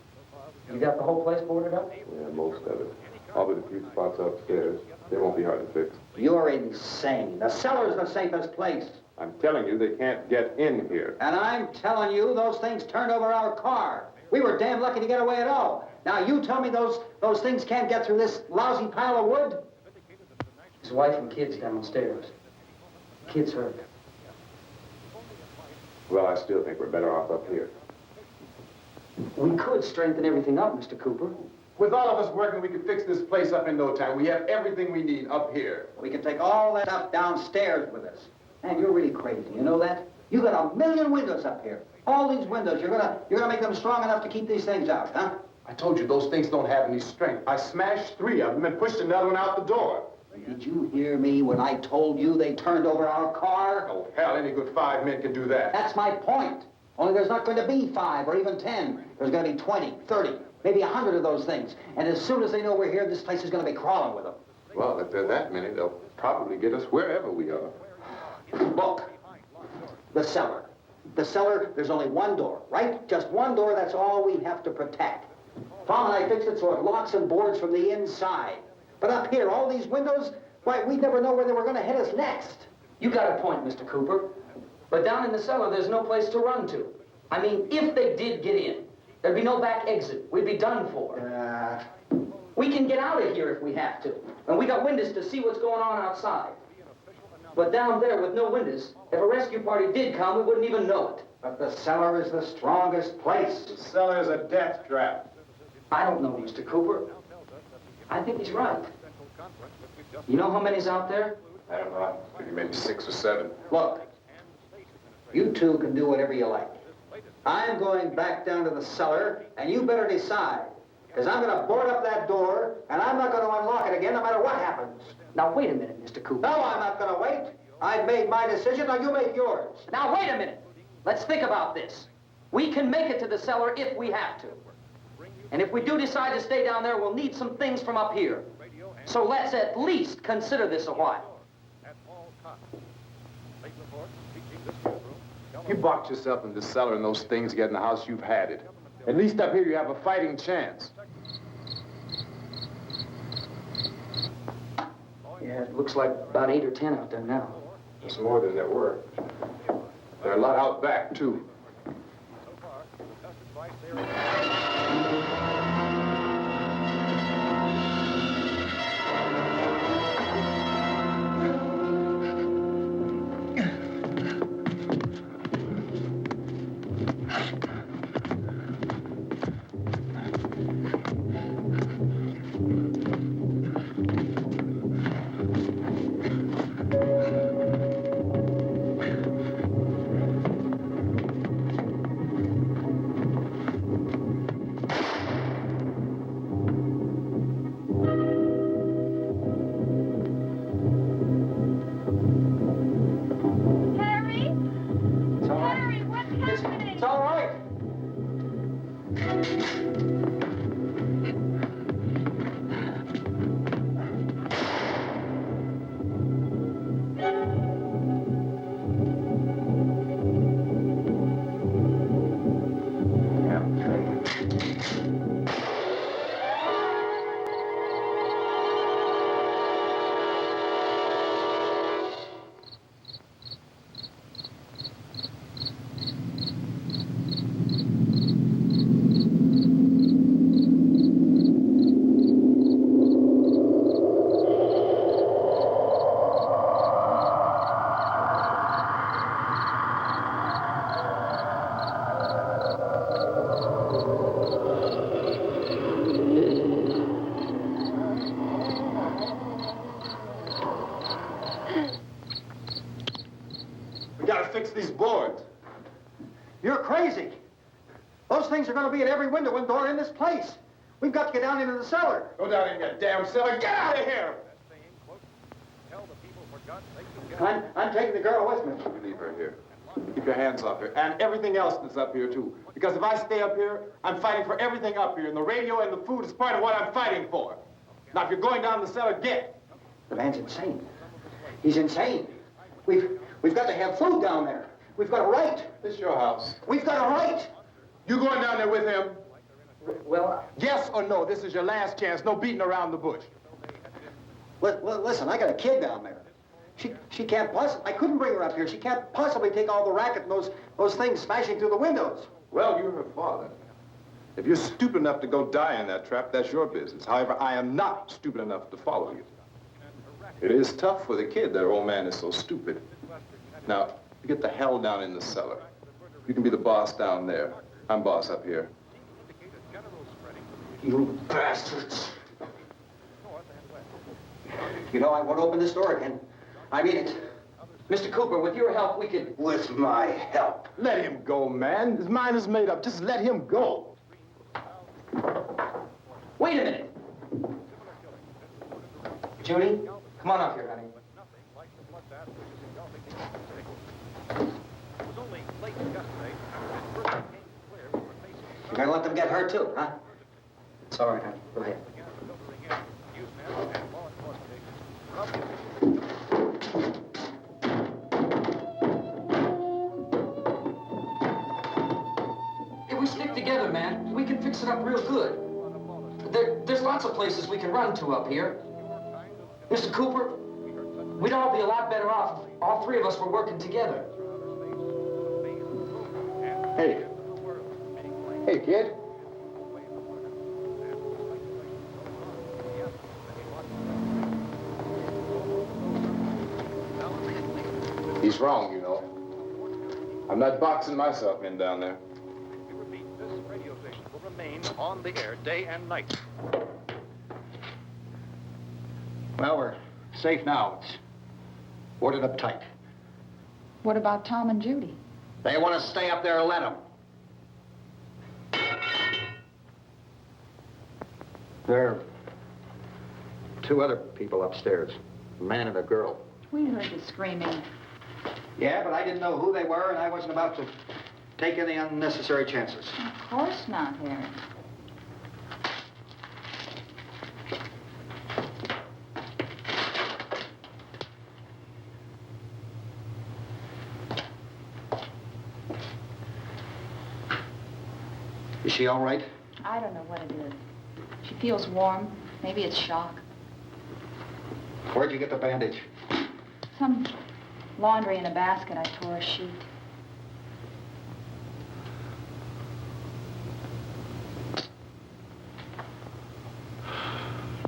You got the whole place boarded up? Yeah, most of it. All but a few spots upstairs. They won't be hard to fix. You're insane. The cellar's the safest place. I'm telling you, they can't get in here. And I'm telling you, those things turned over our car. We were damn lucky to get away at all. Now you tell me those things can't get through this lousy pile of wood? His wife and kids downstairs. Kids hurt. Well, I still think we're better off up here. We could strengthen everything up, Mr. Cooper. With all of us working, we could fix this place up in no time. We have everything we need up here. We can take all that stuff downstairs with us. Man, you're really crazy, you know that? You got a million windows up here. All these windows, you're gonna make them strong enough to keep these things out, huh? I told you, those things don't have any strength. I smashed 3 of them and pushed another one out the door. Did you hear me when I told you they turned over our car? Oh, hell, any good 5 men can do that. That's my point. Only there's not going to be 5 or even 10. There's going to be 20, 30, maybe 100 of those things. And as soon as they know we're here, this place is going to be crawling with them. Well, if there are that many, they'll probably get us wherever we are. Look, the cellar. The cellar, there's only one door, right? Just one door, that's all we have to protect. Tom and I fixed it so it locks and boards from the inside. But up here, all these windows, why, we'd never know where they were going to hit us next. You got a point, Mr. Cooper. But down in the cellar, there's no place to run to. I mean, if they did get in, there'd be no back exit. We'd be done for. We can get out of here if we have to. And we got windows to see what's going on outside. But down there with no windows, if a rescue party did come, we wouldn't even know it. But the cellar is the strongest place. The cellar is a death trap. I don't know, Mr. Cooper. I think he's right. You know how many's out there? I don't know. Maybe 6 or 7. Look, you two can do whatever you like. I'm going back down to the cellar, and you better decide. Because I'm going to board up that door, and I'm not going to unlock it again no matter what happens. Now, wait a minute, Mr. Cooper. No, I'm not going to wait. I've made my decision, now you make yours. Now, wait a minute. Let's think about this. We can make it to the cellar if we have to. And if we do decide to stay down there, we'll need some things from up here. So let's at least consider this a while. You boxed yourself in the cellar and those things get in the house, you've had it. At least up here you have a fighting chance. Yeah, it looks like about 8 or 10 out there now. It's more than there were. There are a lot out back, too. We gotta fix these boards. You're crazy. Those things are going to be at every window and door in this place. We've got to get down into the cellar. Go down in that damn cellar. Get out of here! I'm taking the girl with me. You leave her here. Keep your hands off her. And everything else that's up here, too. Because if I stay up here, I'm fighting for everything up here. And the radio and the food is part of what I'm fighting for. Now, if you're going down the cellar, get. The man's insane. He's insane. We've got to have food down there. We've got a right. This is your house. We've got a right. You going down there with him? Well, Yes or no? This is your last chance. No beating around the bush. Listen, I got a kid down there. She can't possibly, I couldn't bring her up here. She can't possibly take all the racket and those things smashing through the windows. Well, you're her father. If you're stupid enough to go die in that trap, that's your business. However, I am not stupid enough to follow you. It is tough for the kid that her old man is so stupid. Now, you get the hell down in the cellar. You can be the boss down there. I'm boss up here. You bastards. You know, I won't open this door again. I mean it. Mr. Cooper, with your help, we could... With my help. Let him go, man. His mind is made up. Just let him go. Wait a minute. Judy, come on up here, honey. You're gonna let them get hurt too, huh? It's all right, honey. Go ahead. If we stick together, man, we can fix it up real good. There's lots of places we can run to up here. Mr. Cooper, we'd all be a lot better off if all three of us were working together. Hey. Hey, kid. He's wrong, you know. I'm not boxing myself in down there. We repeat, this radio station will remain on the air day and night. Well, we're safe now. It's boarded up tight. What about Tom and Judy? They want to stay up there, let them. There are two other people upstairs, a man and a girl. We heard the screaming. Yeah, but I didn't know who they were, and I wasn't about to take any unnecessary chances. Of course not, Harry. Is she all right? I don't know what it is. She feels warm. Maybe it's shock. Where'd you get the bandage? Some laundry in a basket. I tore a sheet.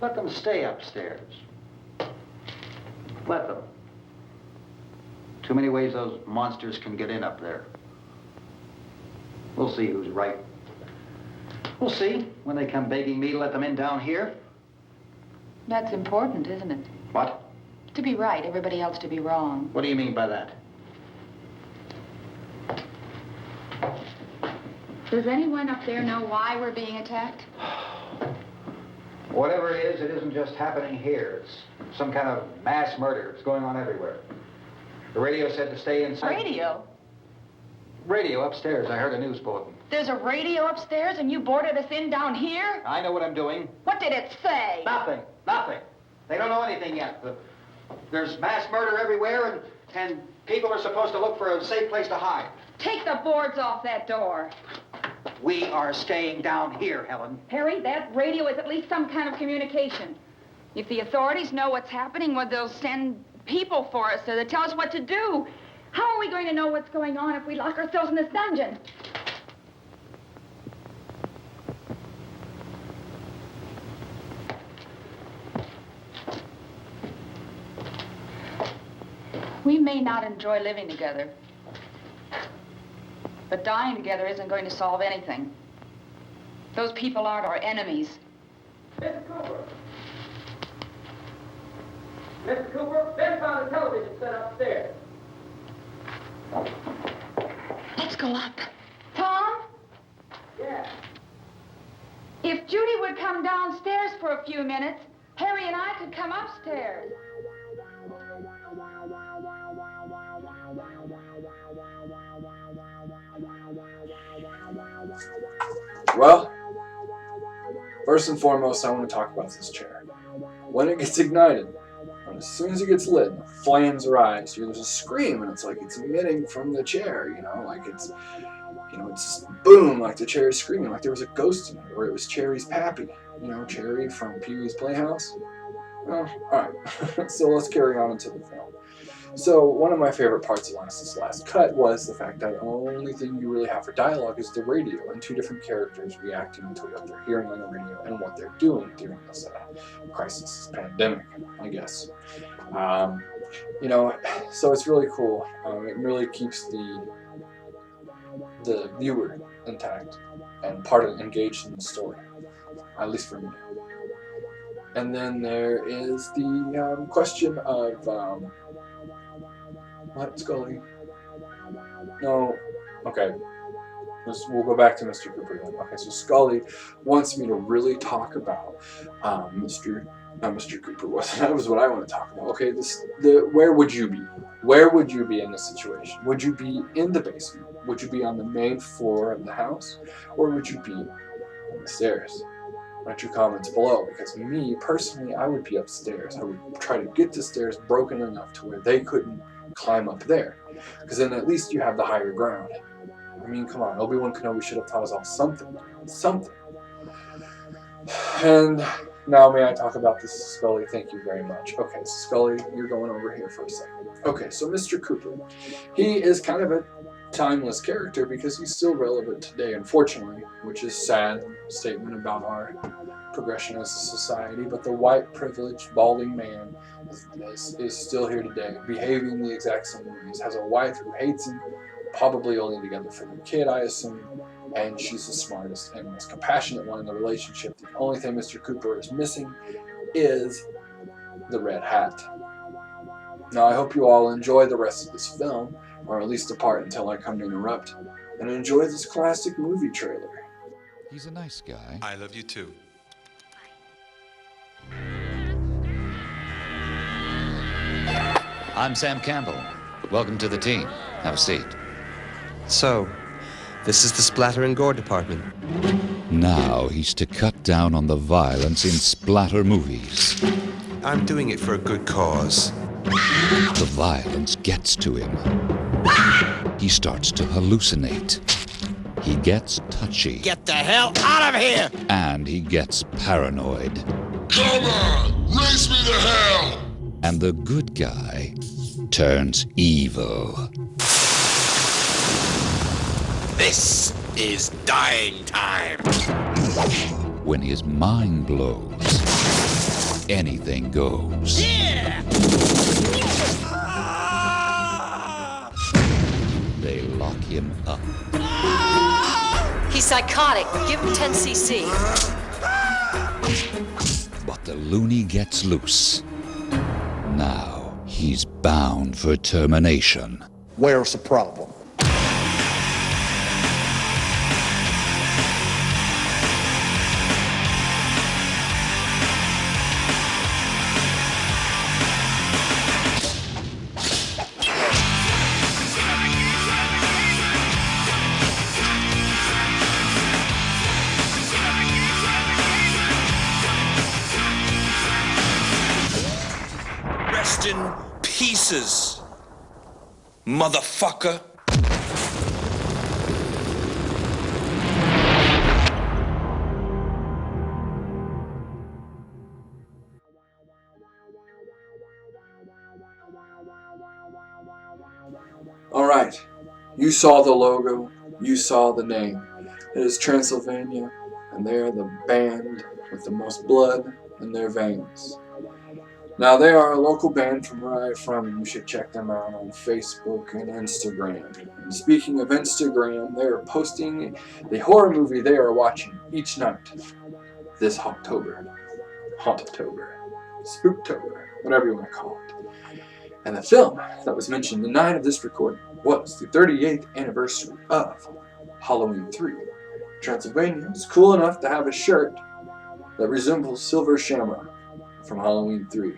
Let them stay upstairs. Let them. Too many ways those monsters can get in up there. We'll see who's right. We'll see when they come begging me to let them in down here. That's important, isn't it? What? To be right, everybody else to be wrong. What do you mean by that? Does anyone up there know why we're being attacked? Whatever it isn't just happening here. It's some kind of mass murder. It's going on everywhere. The radio said to stay inside. Radio? Radio upstairs. I heard a news bulletin. There's a radio upstairs and you boarded us in down here? I know what I'm doing. What did it say? Nothing. Nothing. They don't know anything yet. There's mass murder everywhere, and people are supposed to look for a safe place to hide. Take the boards off that door. We are staying down here, Helen. Harry, that radio is at least some kind of communication. If the authorities know what's happening, well, they'll send people for us to tell us what to do. How are we going to know what's going on if we lock ourselves in this dungeon? We may not enjoy living together, but dying together isn't going to solve anything. Those people aren't our enemies. Mr. Cooper! Mr. Cooper, Ben found a television set upstairs. Let's go up. Tom? Yeah. If Judy would come downstairs for a few minutes, Harry and I could come upstairs. Well, first and foremost, I want to talk about this chair. When it gets ignited, and as soon as it gets lit, and the flames rise, there's a scream, and it's like it's emitting from the chair, like it's boom, like the chair is screaming, like there was a ghost in it, or it was Cherry's pappy, Cherry from Pee-wee's Playhouse. Well, alright, so let's carry on into the film. So one of my favorite parts of this last cut was the fact that the only thing you really have for dialogue is the radio and two different characters reacting to what they're hearing on the radio and what they're doing during this crisis, this pandemic, I guess. So it's really cool. It really keeps the viewer intact and engaged in the story, at least for me. And then there is the question of what, Scully? No. Okay. We'll go back to Mr. Cooper then. Okay, so Scully wants me to really talk about Mr. Cooper. That was what I want to talk about. Okay, where would you be? Where would you be in this situation? Would you be in the basement? Would you be on the main floor of the house? Or would you be on the stairs? Write your comments below, because me, personally, I would be upstairs. I would try to get the stairs broken enough to where they couldn't climb up there, because then at least you have the higher ground. I mean, come on, Obi-Wan Kenobi should have taught us all something. And now may I talk about this, Scully? Thank you very much. Okay, Scully, you're going over here for a second. Okay, so Mr. Cooper, he is kind of a timeless character because he's still relevant today, unfortunately, which is a sad statement about our progression as a society, but the white privileged balding man is still here today, behaving the exact same ways, has a wife who hates him, probably only together for the kid, I assume, and she's the smartest and most compassionate one in the relationship. The only thing Mr. Cooper is missing is the red hat. Now I hope you all enjoy the rest of this film, or at least the part until I come to interrupt, and enjoy this classic movie trailer. He's a nice guy. I love you too. I'm Sam Campbell. Welcome to the team. Have a seat. So, this is the splatter and gore department. Now he's to cut down on the violence in splatter movies. I'm doing it for a good cause. The violence gets to him. He starts to hallucinate. He gets touchy. Get the hell out of here! And he gets paranoid. Come on! Race me to hell! And the good guy turns evil. This is dying time. When his mind blows, anything goes. Yeah! They lock him up. He's psychotic. Give him 10 cc. But the loony gets loose. Now he's bound for termination. Where's the problem? Rest in pieces, motherfucker. Alright, you saw the logo, you saw the name. It is Transylvania, and they are the band with the most blood in their veins. Now, they are a local band from where I'm from, and you should check them out on Facebook and Instagram. And speaking of Instagram, they are posting the horror movie they are watching each night this Haunttober, Spooktober, whatever you want to call it. And the film that was mentioned the night of this recording was the 38th anniversary of Halloween 3. Transylvania is cool enough to have a shirt that resembles Silver Shamrock from Halloween 3.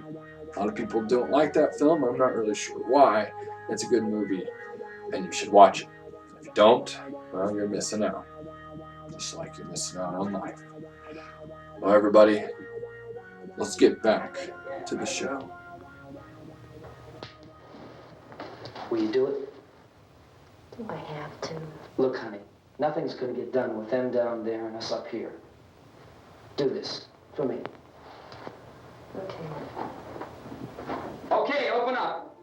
A lot of people don't like that film. I'm not really sure why. It's a good movie, and you should watch it. If you don't, well, you're missing out. Just like you're missing out on life. Well, everybody, let's get back to the show. Will you do it? Do I have to? Look, honey, nothing's going to get done with them down there and us up here. Do this for me. Okay. Okay, open up.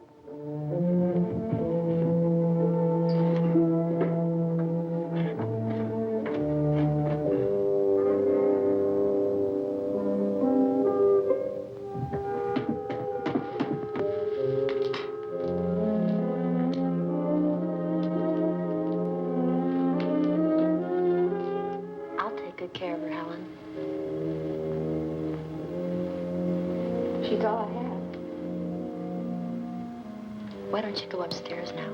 I'll take good care of her, Helen. She's all I have. Why don't you go upstairs now?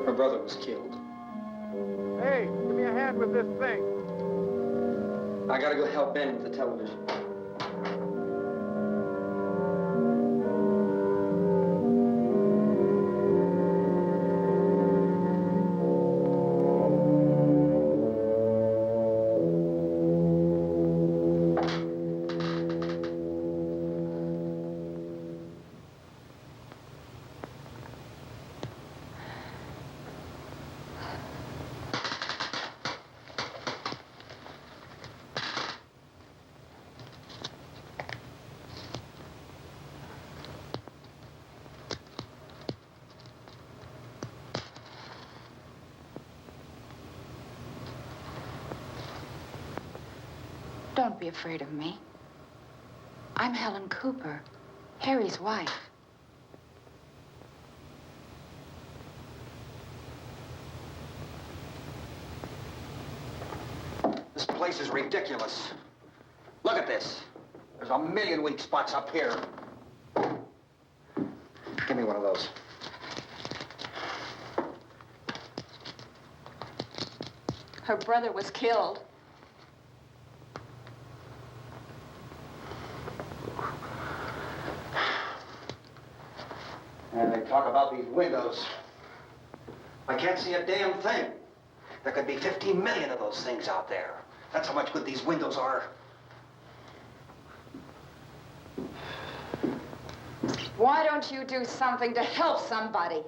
Her brother was killed. Hey, give me a hand with this thing. I gotta go help Ben with the television. Don't be afraid of me. I'm Helen Cooper, Harry's wife. This place is ridiculous. Look at this. There's a million weak spots up here. Give me one of those. Her brother was killed. And they talk about these windows. I can't see a damn thing. There could be 15 million of those things out there. That's how much good these windows are. Why don't you do something to help somebody?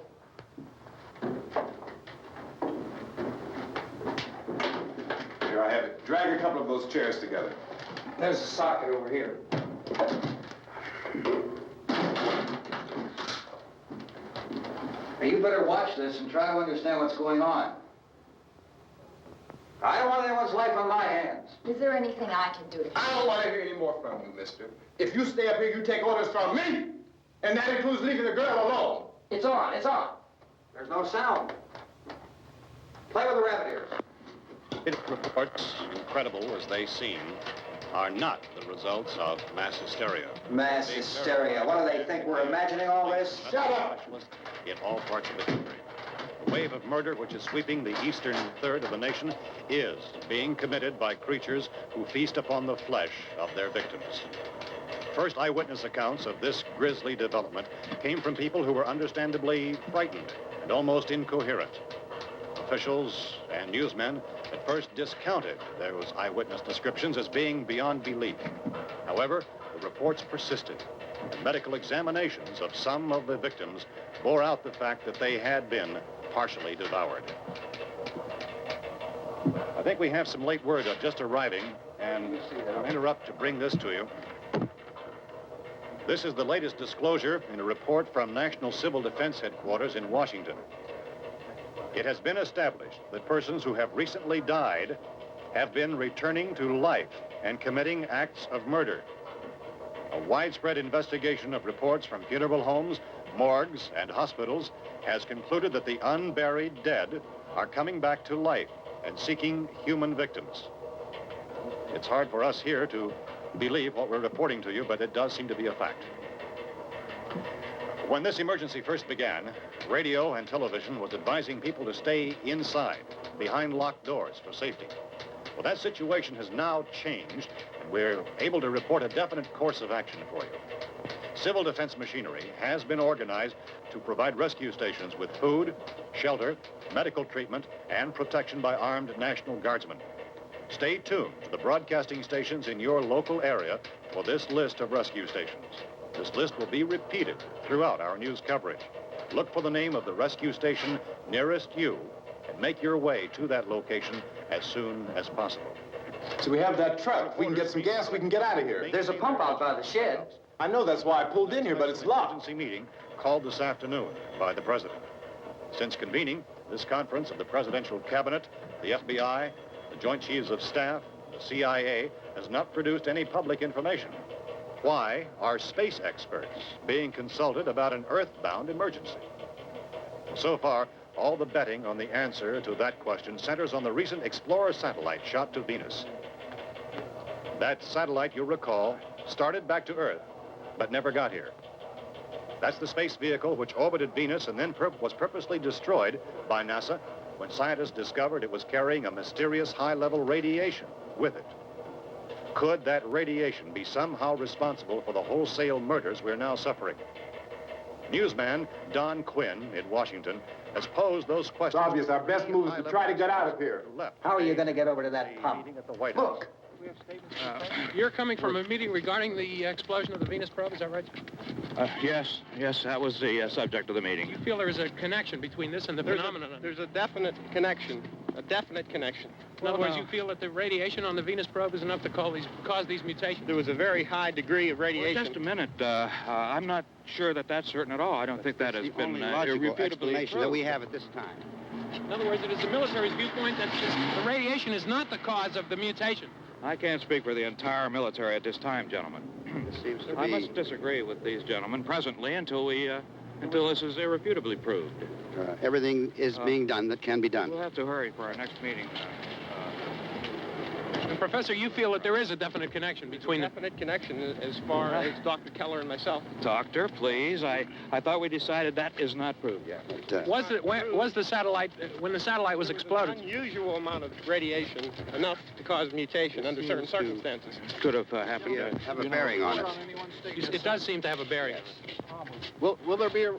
Here I have it. Drag a couple of those chairs together. There's a socket over here. Now, you better watch this and try to understand what's going on. I don't want anyone's life on my hands. Is there anything I can do to I don't want to hear any more from you, mister. If you stay up here, you take orders from me. And that includes leaving the girl alone. It's on, it's on. There's no sound. Play with the rabbit ears. It reports, incredible as they seem, are not the results of mass hysteria. Mass hysteria. What do they think? We're imagining all this? Shut up! In all parts of the country. The wave of murder which is sweeping the eastern third of the nation is being committed by creatures who feast upon the flesh of their victims. First eyewitness accounts of this grisly development came from people who were understandably frightened and almost incoherent. Officials and newsmen at first discounted those eyewitness descriptions as being beyond belief. However, the reports persisted, and medical examinations of some of the victims bore out the fact that they had been partially devoured. I think we have some late word just arriving, and I'll interrupt to bring this to you. This is the latest disclosure in a report from National Civil Defense Headquarters in Washington. It has been established that persons who have recently died have been returning to life and committing acts of murder. A widespread investigation of reports from funeral homes, morgues, and hospitals has concluded that the unburied dead are coming back to life and seeking human victims. It's hard for us here to believe what we're reporting to you, but it does seem to be a fact. When this emergency first began, radio and television was advising people to stay inside, behind locked doors for safety. Well, that situation has now changed, and we're able to report a definite course of action for you. Civil defense machinery has been organized to provide rescue stations with food, shelter, medical treatment, and protection by armed National Guardsmen. Stay tuned to the broadcasting stations in your local area for this list of rescue stations. This list will be repeated throughout our news coverage. Look for the name of the rescue station nearest you and make your way to that location as soon as possible. So we have that truck. If we can get some gas, we can get out of here. There's a pump out by the shed. I know, that's why I pulled in here, but it's locked. Emergency meeting called this afternoon by the President. Since convening this conference of the Presidential Cabinet, the FBI, the Joint Chiefs of Staff, the CIA has not produced any public information. Why are space experts being consulted about an Earth-bound emergency? So far, all the betting on the answer to that question centers on the recent Explorer satellite shot to Venus. That satellite, you'll recall, started back to Earth, but never got here. That's the space vehicle which orbited Venus and then was purposely destroyed by NASA when scientists discovered it was carrying a mysterious high-level radiation with it. Could that radiation be somehow responsible for the wholesale murders we're now suffering? Newsman Don Quinn in Washington has posed those questions. It's obvious our best move is to try to get out of here. How are you going to get over to that pump? Look. You're coming from a meeting regarding the explosion of the Venus probe, is that right? Yes, that was the subject of the meeting. You feel there is a connection between this and the phenomenon? There's a definite connection. In other words, you feel that the radiation on the Venus probe is enough to cause these mutations? There was a very high degree of radiation. Well, just a minute. I'm not sure that that's certain at all. I don't think that has been irrefutably explanation that we have at this time. In other words, it is the military's viewpoint that the radiation is not the cause of the mutation. I can't speak for the entire military at this time, gentlemen. This seems to be... I must disagree with these gentlemen presently until this is irrefutably proved. Everything is being done that can be done. We'll have to hurry for our next meeting. And Professor, you feel that there is a definite connection between them? Definite connection as far as Dr. Keller and myself. Doctor, please. I thought we decided that is not proved yet. Was the satellite, when the satellite was exploded? An unusual amount of radiation, enough to cause mutation under certain circumstances. Could have happened. Have a bearing on it. It does seem to have a bearing. Will there be a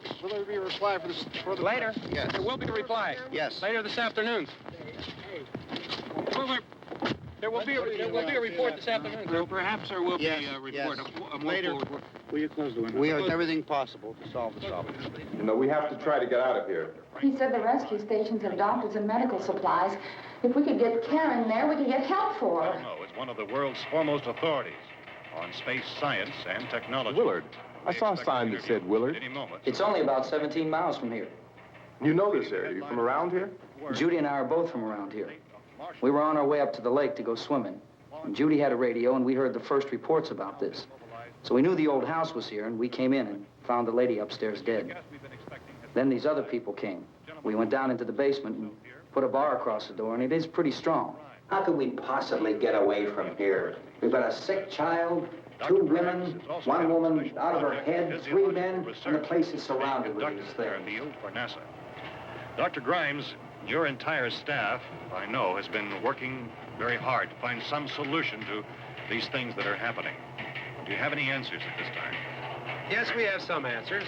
reply for the later? Yes. There will be a reply. Yes. Later this afternoon. There will be a report this afternoon. Perhaps there will be a report. Later. Will you close the window? We have everything possible to solve the problem. You know, we have to try to get out of here. He said the rescue stations have doctors and medical supplies. If we could get care in there, we could get help for her. No, it's one of the world's foremost authorities on space science and technology. Willard. I saw a sign that said Willard. Any moment. It's only about 17 miles from here. You know this area. You from around here? Judy and I are both from around here. We were on our way up to the lake to go swimming. And Judy had a radio, and we heard the first reports about this. So we knew the old house was here, and we came in and found the lady upstairs dead. Then these other people came. We went down into the basement and put a bar across the door, and it is pretty strong. How could we possibly get away from here? We've got a sick child, 2 women, 1 woman out of her head, 3 men, and the place is surrounded with these things. For NASA. Dr. Grimes, your entire staff, I know, has been working very hard to find some solution to these things that are happening. Do you have any answers at this time? Yes, we have some answers.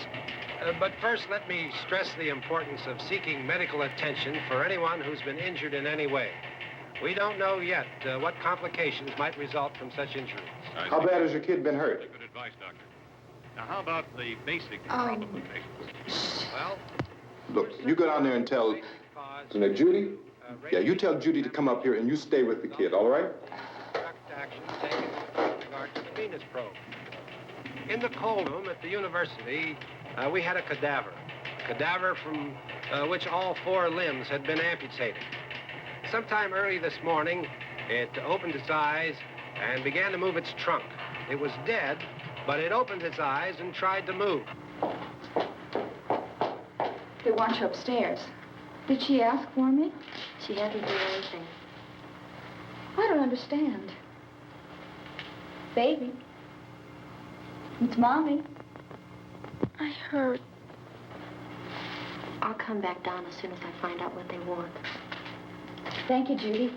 But first, let me stress the importance of seeking medical attention for anyone who's been injured in any way. We don't know yet what complications might result from such injuries. How bad has your kid been hurt? Good advice, Doctor. Now, how about the basic problem of patients? Well, look, you go down there and tell, Judy? Yeah, you tell Judy to come up here and you stay with the kid, all right? Direct action taken with regard to the Venus probe. In the cold room at the university, we had a cadaver from which all 4 limbs had been amputated. Sometime early this morning, it opened its eyes and began to move its trunk. It was dead, but it opened its eyes and tried to move. They want you upstairs. Did she ask for me? She hasn't done anything. I don't understand. Baby. It's Mommy. I heard. I'll come back down as soon as I find out what they want. Thank you, Judy.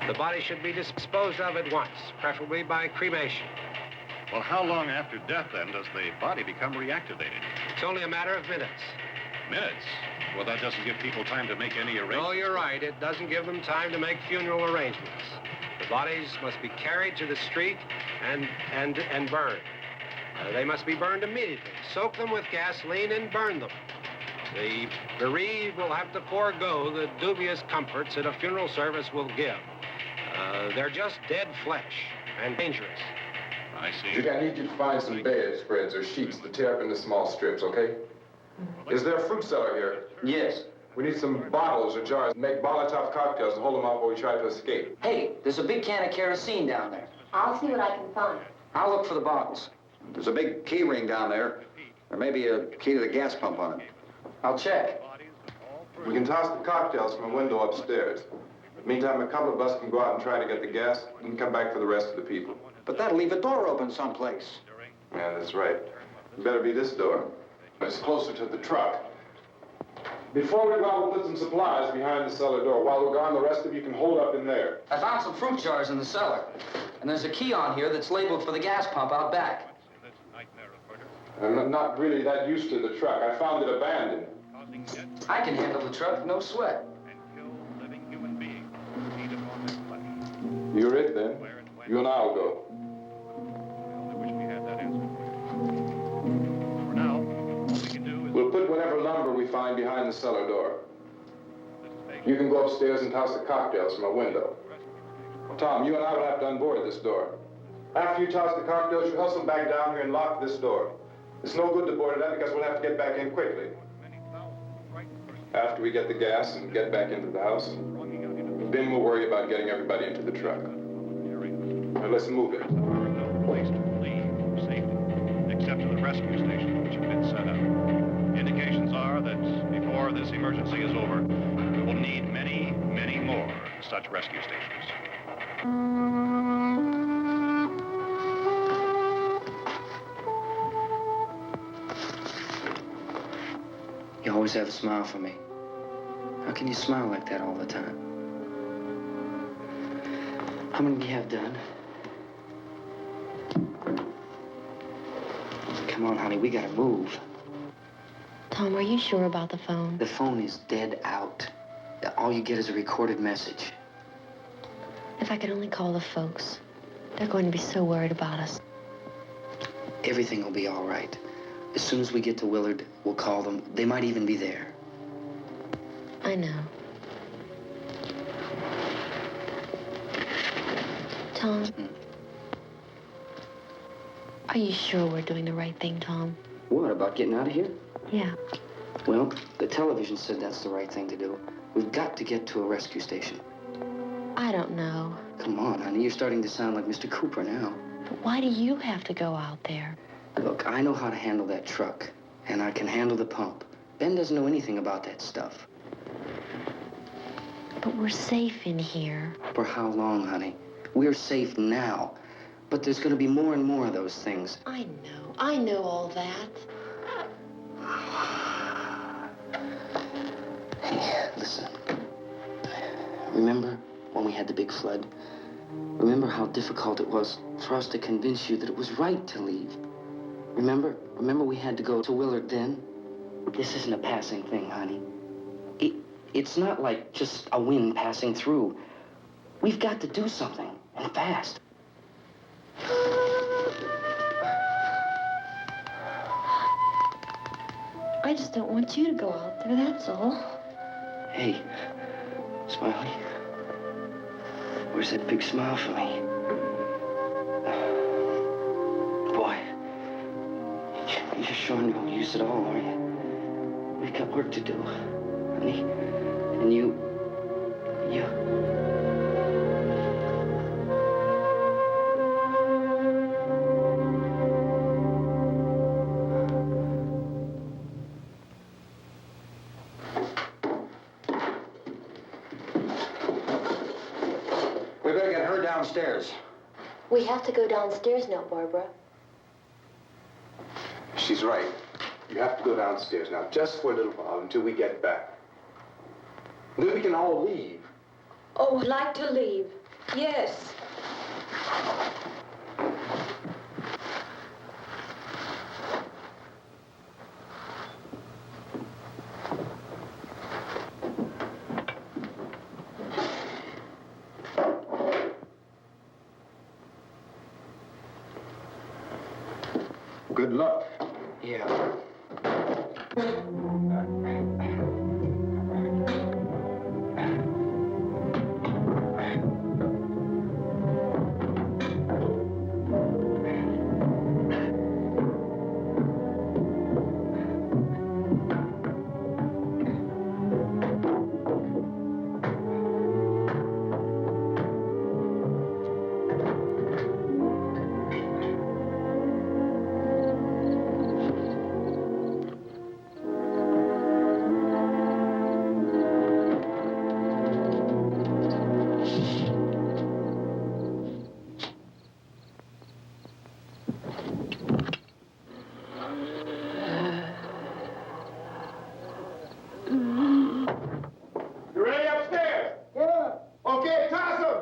The body should be disposed of at once, preferably by cremation. Well, how long after death, then, does the body become reactivated? It's only a matter of minutes. Minutes? Well, that doesn't give people time to make any arrangements. No, you're right. It doesn't give them time to make funeral arrangements. The bodies must be carried to the street and burned. They must be burned immediately. Soak them with gasoline and burn them. The bereaved will have to forego the dubious comforts that a funeral service will give. They're just dead flesh and dangerous. I see. Judy, I need you to find some bedspreads or sheets to tear up into small strips, okay? Is there a fruit cellar here? Yes. We need some bottles or jars. Make Molotov cocktails and hold them out while we try to escape. Hey, there's a big can of kerosene down there. I'll see what I can find. I'll look for the bottles. There's a big key ring down there. There may be a key to the gas pump on it. I'll check. We can toss the cocktails from a window upstairs. Meantime, a couple of us can go out and try to get the gas and come back for the rest of the people. But that'll leave a door open someplace. Yeah, that's right. It better be this door. It's closer to the truck. Before we go out, we'll put some supplies behind the cellar door. While we're gone, the rest of you can hold up in there. I found some fruit jars in the cellar. And there's a key on here that's labeled for the gas pump out back. I'm not really that used to the truck. I found it abandoned. I can handle the truck, no sweat. You're it, then. You and I'll go. We'll put whatever lumber we find behind the cellar door. You can go upstairs and toss the cocktails from a window. Tom, you and I will have to unboard this door. After you toss the cocktails, you hustle back down here and lock this door. It's no good to board it up because we'll have to get back in quickly. After we get the gas and get back into the house, then we'll worry about getting everybody into the truck. Now let's move it. Place to leave safely, except to the rescue stations which have been set up. Indications are that before this emergency is over, we will need many, many more such rescue stations. You always have a smile for me. How can you smile like that all the time? How many do you have done? Come on, honey, we gotta move. Tom, are you sure about the phone? The phone is dead out. All you get is a recorded message. If I could only call the folks. They're going to be so worried about us. Everything will be all right. As soon as we get to Willard, we'll call them. They might even be there. I know. Tom? Are you sure we're doing the right thing, Tom? What, about getting out of here? Yeah. Well, the television said that's the right thing to do. We've got to get to a rescue station. I don't know. Come on, honey, you're starting to sound like Mr. Cooper now. But why do you have to go out there? Look, I know how to handle that truck, and I can handle the pump. Ben doesn't know anything about that stuff. But we're safe in here. For how long, honey? We're safe now. But there's going to be more and more of those things. I know all that. Hey, listen. Remember when we had the big flood? Remember how difficult it was for us to convince you that it was right to leave? Remember we had to go to Willard then? This isn't a passing thing, honey. It's not like just a wind passing through. We've got to do something, and fast. I just don't want you to go out there, that's all. Hey, Smiley. Where's that big smile for me? Boy, you're sure you won't use it all, are you? We've have work to do, honey. And you... We better get her downstairs. We have to go downstairs now, Barbara. She's right. You have to go downstairs now, just for a little while, until we get back. Then we can all leave. Oh, I'd like to leave. Yes. Good luck. Yeah. You ready upstairs? Yeah. Okay, toss them.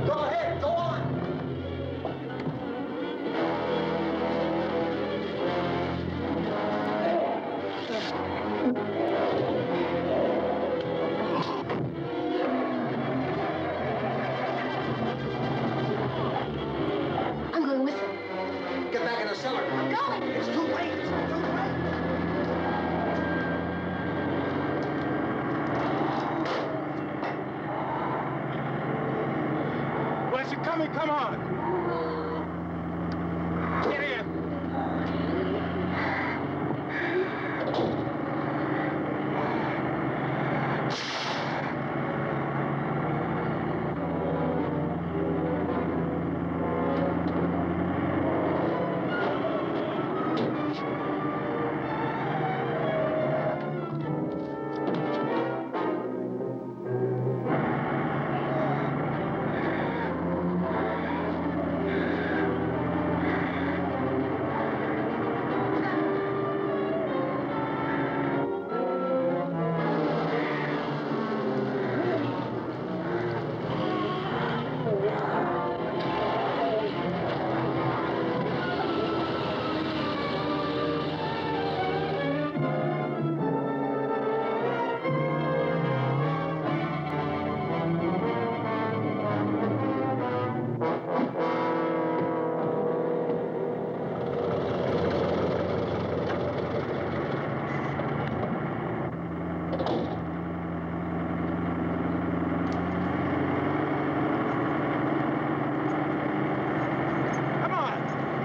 Go ahead, go on. I'm going with them. Get back in the cellar. I'm going. It's too late. It's too late. Where's it coming? Come on. Get in.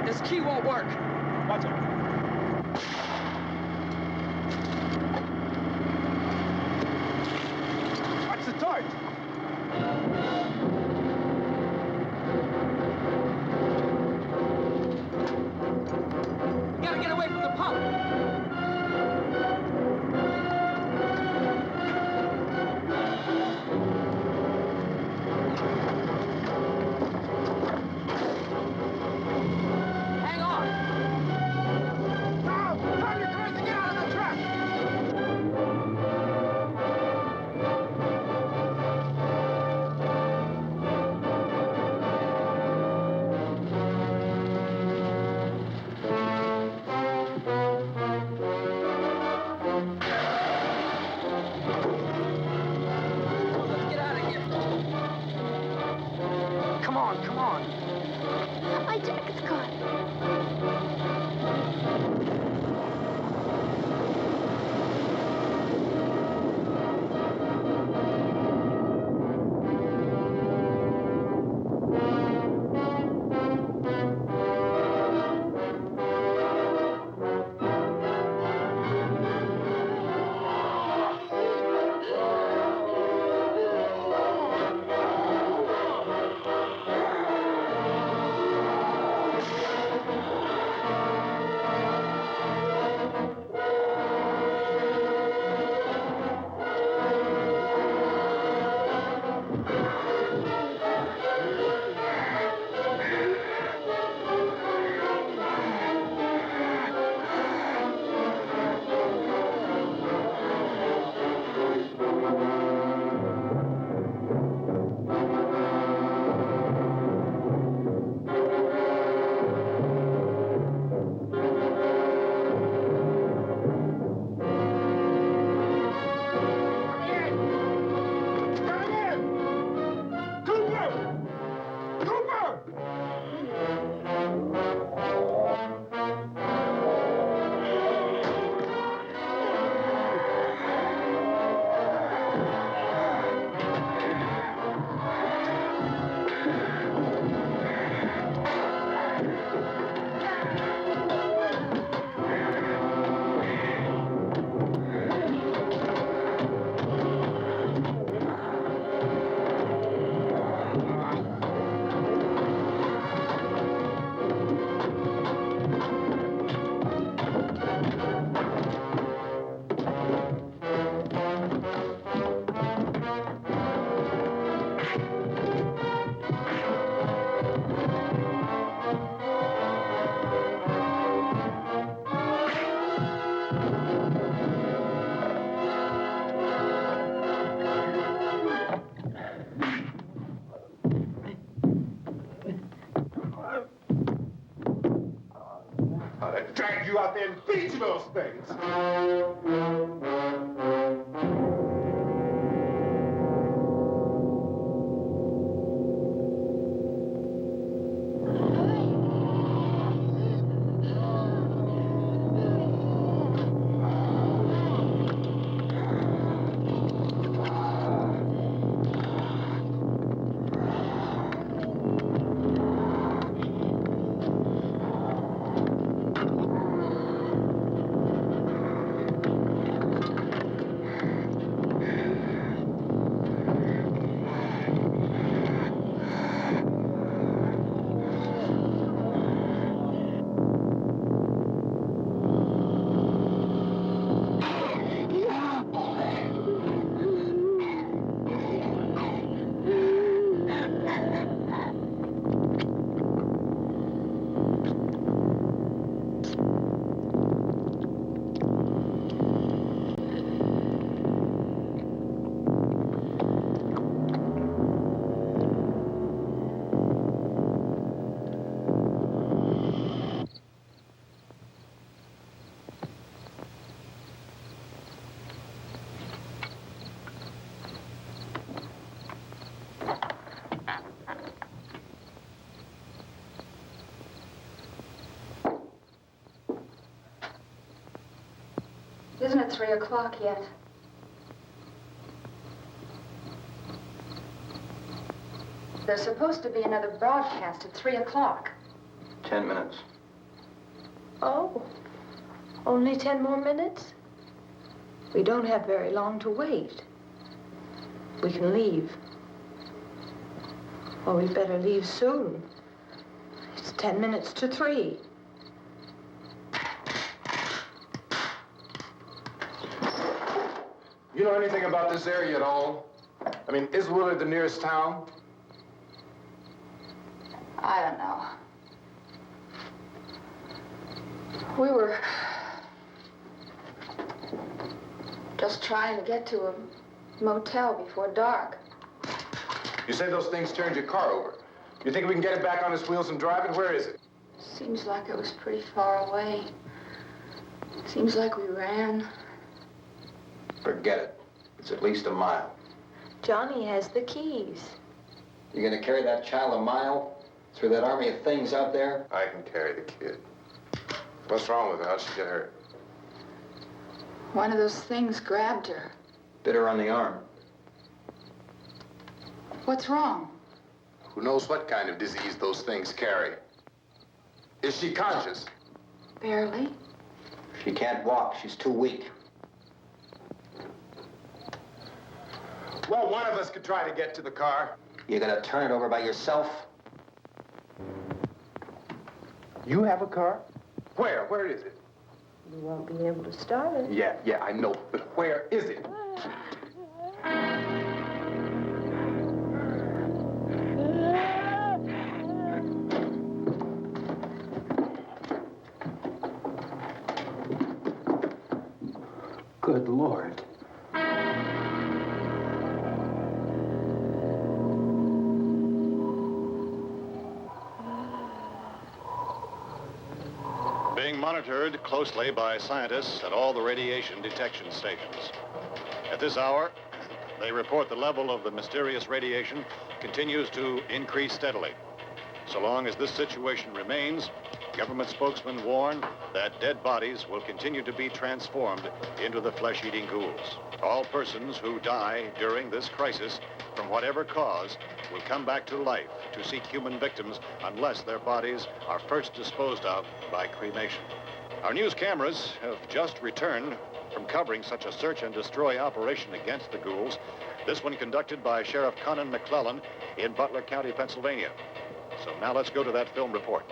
This key won't work. Watch it. Watch the torch. We gotta get away from the pump. Hang on. Tom, you're going to get out of the truck. My jacket's caught. I'd drag you out there and feed you those things. Isn't it 3 o'clock yet? There's supposed to be another broadcast at 3 o'clock. 10 minutes. Oh, only 10 more minutes? We don't have very long to wait. We can leave. Well, we'd better leave soon. It's 10 minutes to 3. You know anything about this area at all? I mean, is Willard the nearest town? I don't know. We were just trying to get to a motel before dark. You say those things turned your car over. You think we can get it back on its wheels and drive it? Where is it? Seems like it was pretty far away. Seems like we ran. Forget it. It's at least a mile. Johnny has the keys. You gonna carry that child a mile? Through that army of things out there? I can carry the kid. What's wrong with her? How'd she get hurt? One of those things grabbed her. Bit her on the arm. What's wrong? Who knows what kind of disease those things carry? Is she conscious? Barely. She can't walk. She's too weak. Well, one of us could try to get to the car. You gonna turn it over by yourself? You have a car? Where? Where is it? You won't be able to start it. Yeah, I know. But where is it? Good Lord. Being monitored closely by scientists at all the radiation detection stations. At this hour, they report the level of the mysterious radiation continues to increase steadily. So long as this situation remains, government spokesmen warn that dead bodies will continue to be transformed into the flesh-eating ghouls. All persons who die during this crisis, from whatever cause, will come back to life to seek human victims unless their bodies are first disposed of by cremation. Our news cameras have just returned from covering such a search and destroy operation against the ghouls, this one conducted by Sheriff Conan McClellan in Butler County, Pennsylvania. So now let's go to that film report.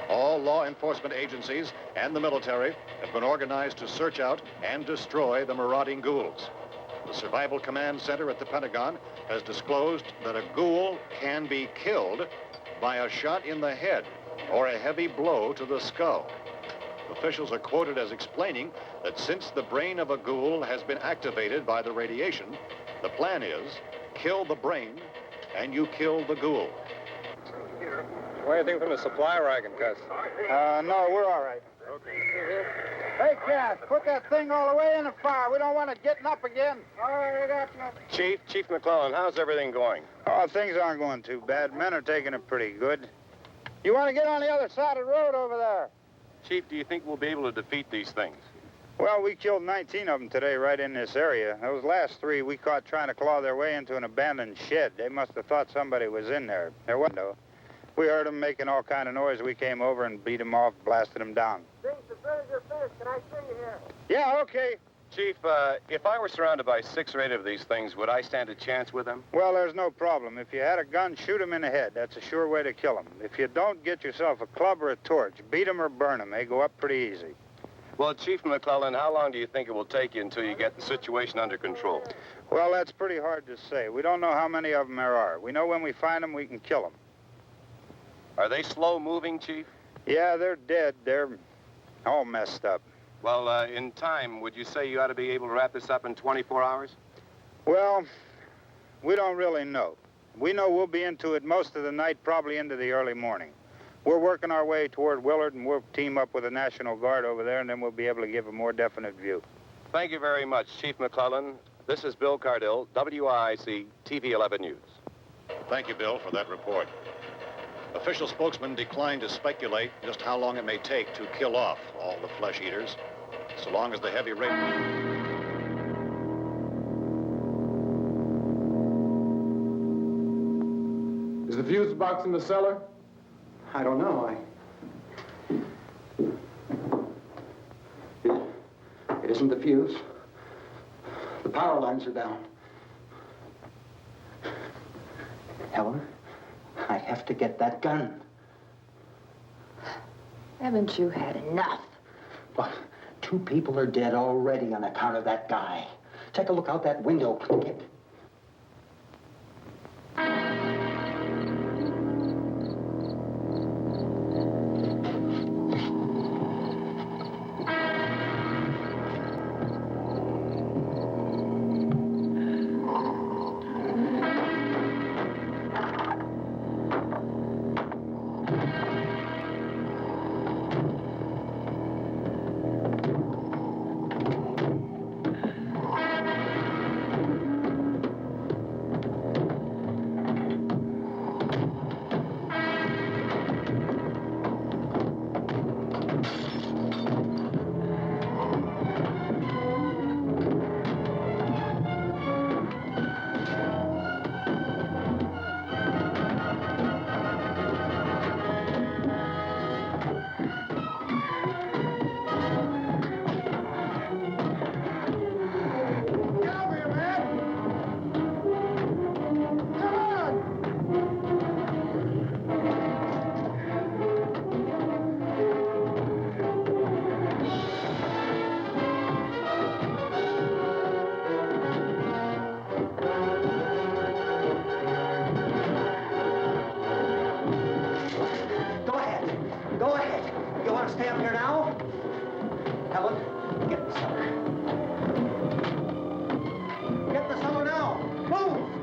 All law enforcement agencies and the military have been organized to search out and destroy the marauding ghouls. The Survival Command Center at the Pentagon has disclosed that a ghoul can be killed by a shot in the head or a heavy blow to the skull. Officials are quoted as explaining that since the brain of a ghoul has been activated by the radiation, the plan is kill the brain and you kill the ghoul. What do you think from the supply wagon, Kast? No, we're all right. Okay. Hey, Kast, put that thing all the way in the fire. We don't want it getting up again. All right, Chief McClellan, how's everything going? Oh, things aren't going too bad. Men are taking it pretty good. You want to get on the other side of the road over there? Chief, do you think we'll be able to defeat these things? Well, we killed 19 of them today right in this area. Those last 3 we caught trying to claw their way into an abandoned shed. They must have thought somebody was in there. There wasn't, though. We heard them making all kind of noise. We came over and beat them off, blasted them down. As soon as you're finished, can I see you here? Yeah, okay. Chief, if I were surrounded by 6 or 8 of these things, would I stand a chance with them? Well, there's no problem. If you had a gun, shoot them in the head. That's a sure way to kill them. If you don't, get yourself a club or a torch. Beat them or burn them. They go up pretty easy. Well, Chief McClellan, how long do you think it will take you until you get the situation under control? Well, that's pretty hard to say. We don't know how many of them there are. We know when we find them, we can kill them. Are they slow-moving, Chief? Yeah, they're dead. They're all messed up. Well, in time, would you say you ought to be able to wrap this up in 24 hours? Well, we don't really know. We know we'll be into it most of the night, probably into the early morning. We're working our way toward Willard, and we'll team up with the National Guard over there, and then we'll be able to give a more definite view. Thank you very much, Chief McClellan. This is Bill Cardill, WIC TV 11 News. Thank you, Bill, for that report. Official spokesmen declined to speculate just how long it may take to kill off all the flesh eaters, so long as the heavy rain... Is the fuse box in the cellar? I don't know. It isn't the fuse. The power lines are down. Helen, I have to get that gun. Haven't you had enough? What? 2 people are dead already on account of that guy. Take a look out that window, Kip. to stay up here now? Helen, get in the cellar. Get in the cellar now. Move!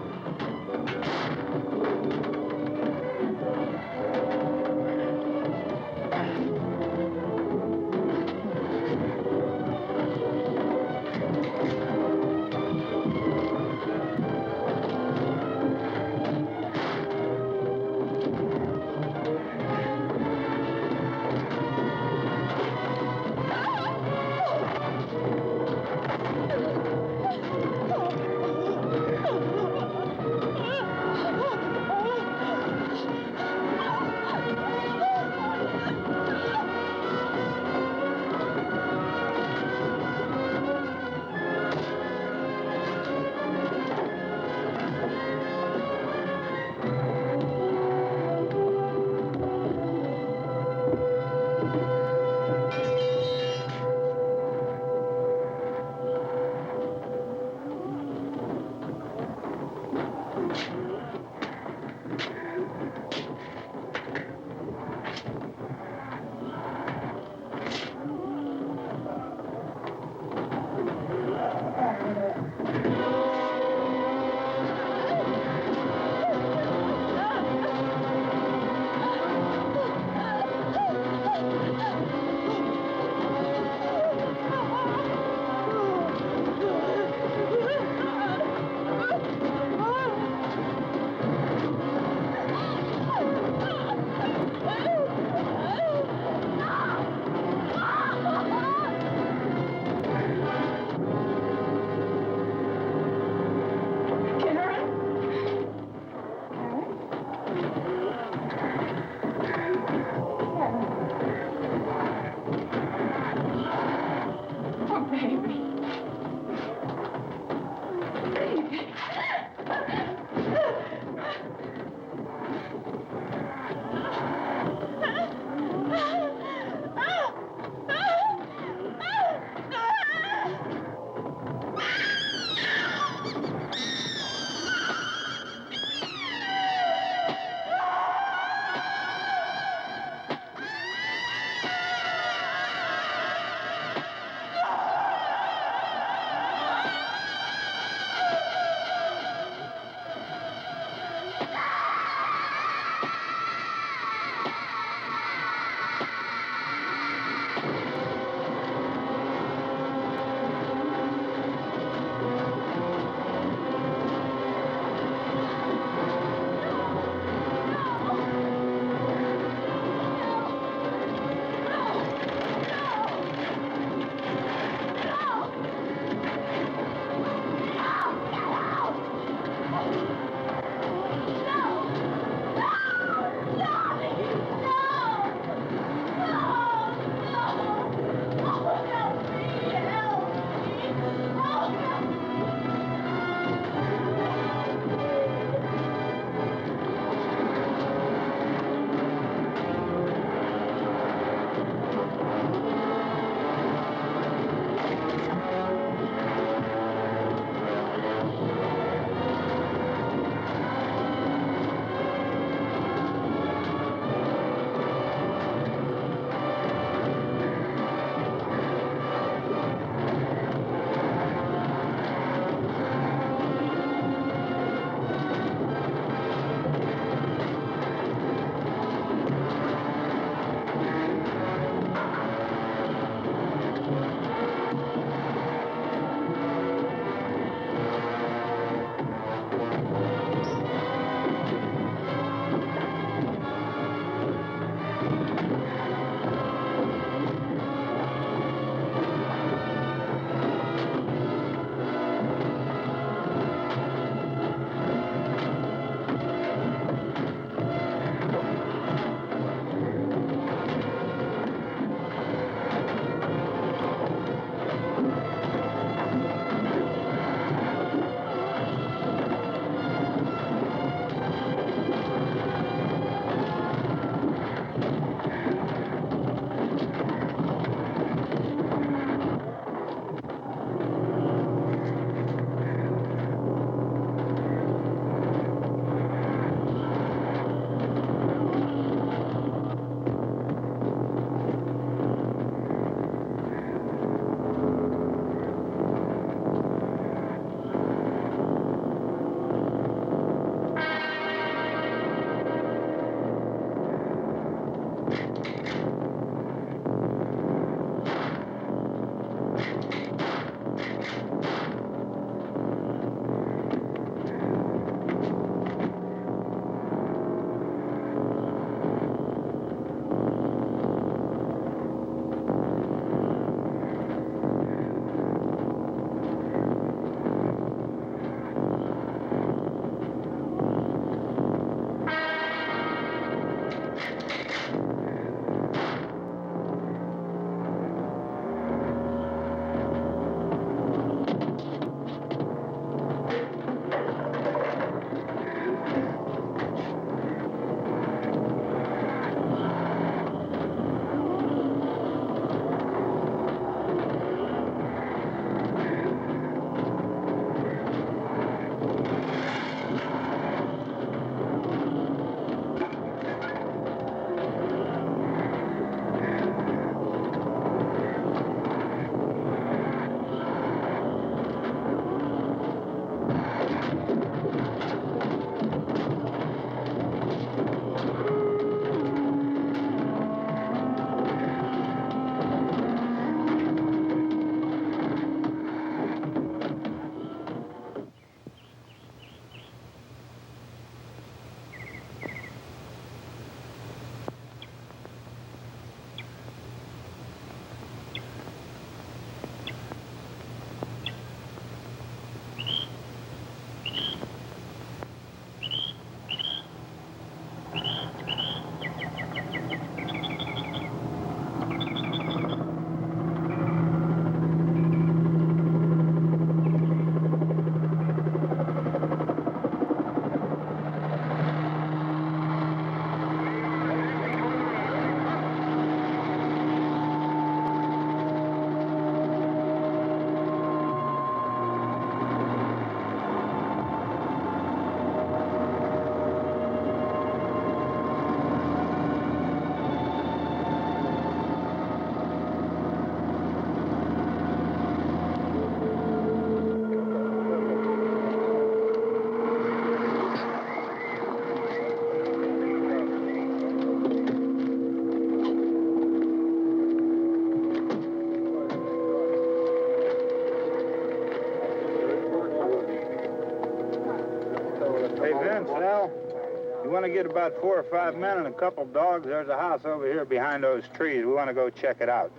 want to get about 4 or 5 men and a couple dogs, there's a house over here behind those trees. We want to go check it out.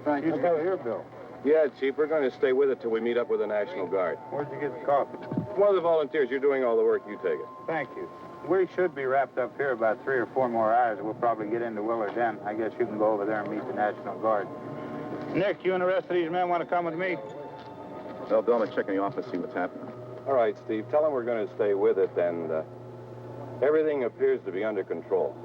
Thank you. Go here, Bill. Yeah, Chief, we're going to stay with it till we meet up with the National Guard. Where'd you get the coffee? One of the volunteers, you're doing all the work, you take it. Thank you. We should be wrapped up here about 3 or 4 more hours. We'll probably get into Willard then. I guess you can go over there and meet the National Guard. Nick, you and the rest of these men want to come with me? Well, Bill, I'm checking the office, see what's happening. All right, Steve, tell them we're going to stay with it, and everything appears to be under control.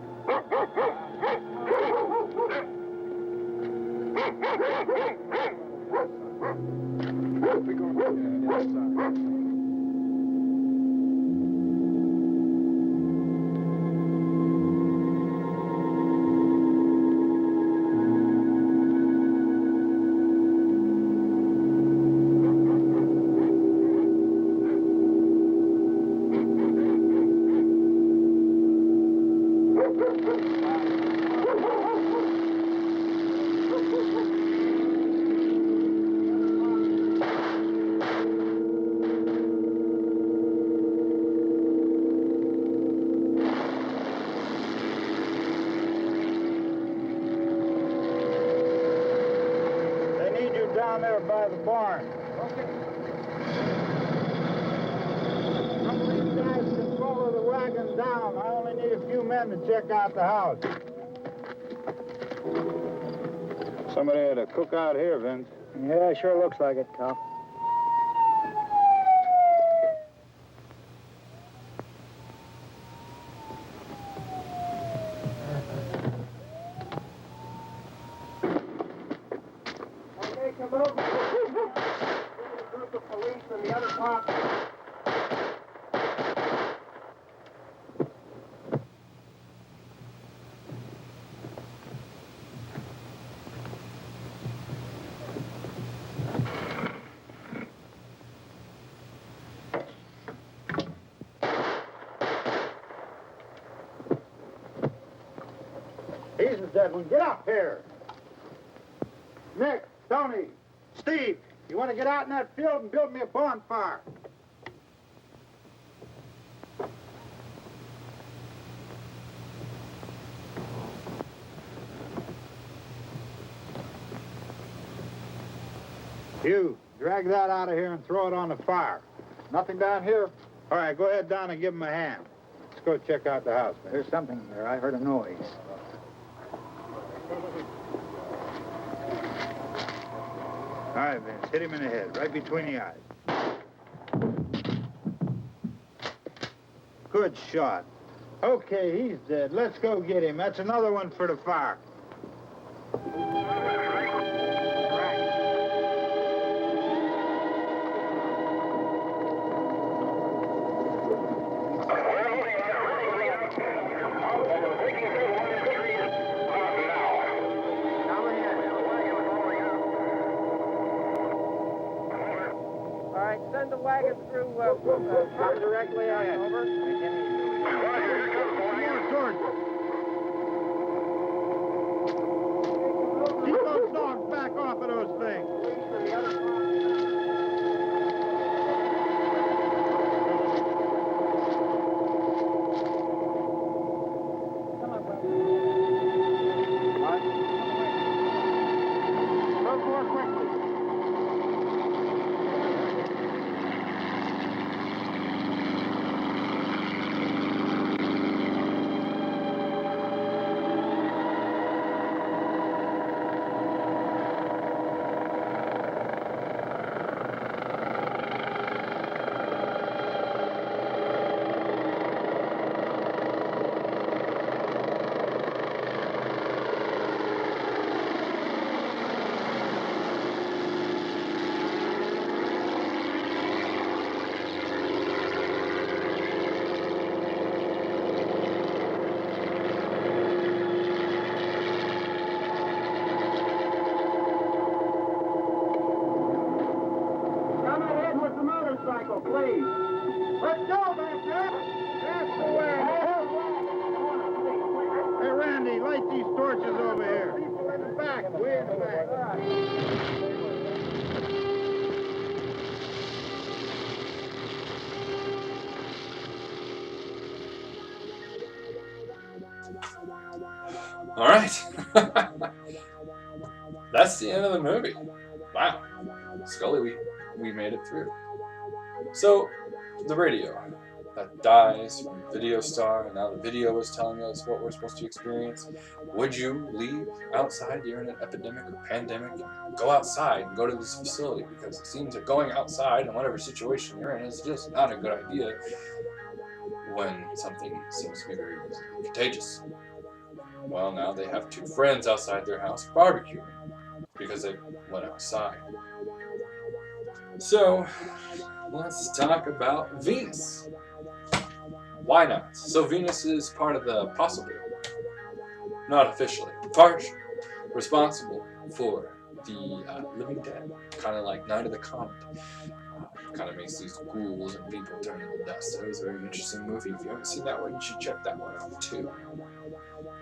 Down there by the barn. Okay. Some of these guys can follow the wagon down. I only need a few men to check out the house. Somebody had a cookout here, Vince. Yeah, sure looks like it, Cop. He's the dead one. Get up here. Nick, Tony, Steve, you want to get out in that field and build me a bonfire? You, drag that out of here and throw it on the fire. Nothing down here. All right, go ahead down and give him a hand. Let's go check out the house, man. There's something there. I heard a noise. All right, Vince, hit him in the head, right between the eyes. Good shot. Okay, he's dead. Let's go get him. That's another one for the fire. Send the wagon through directly on over. Keep those dogs back off of those things. Please. Let's go back there. That's the way. Hey, Randy, light these torches over here. People in the back, way in the back. Alright. That's the end of the movie. Wow. Scully, we made it through. So, the radio that dies from video star, and now the video is telling us what we're supposed to experience. Would you leave outside during an epidemic or pandemic and go outside and go to this facility? Because it seems that going outside in whatever situation you're in is just not a good idea when something seems to be very easily contagious. Well, now they have two friends outside their house barbecuing because they went outside. So, let's talk about Venus. Why not? So Venus is part of the possible, not officially, partially responsible for the living dead, kind of like Night of the Comet. Kind of makes these ghouls and people turn into dust. It was a very interesting movie. If you haven't seen that one, you should check that one out too.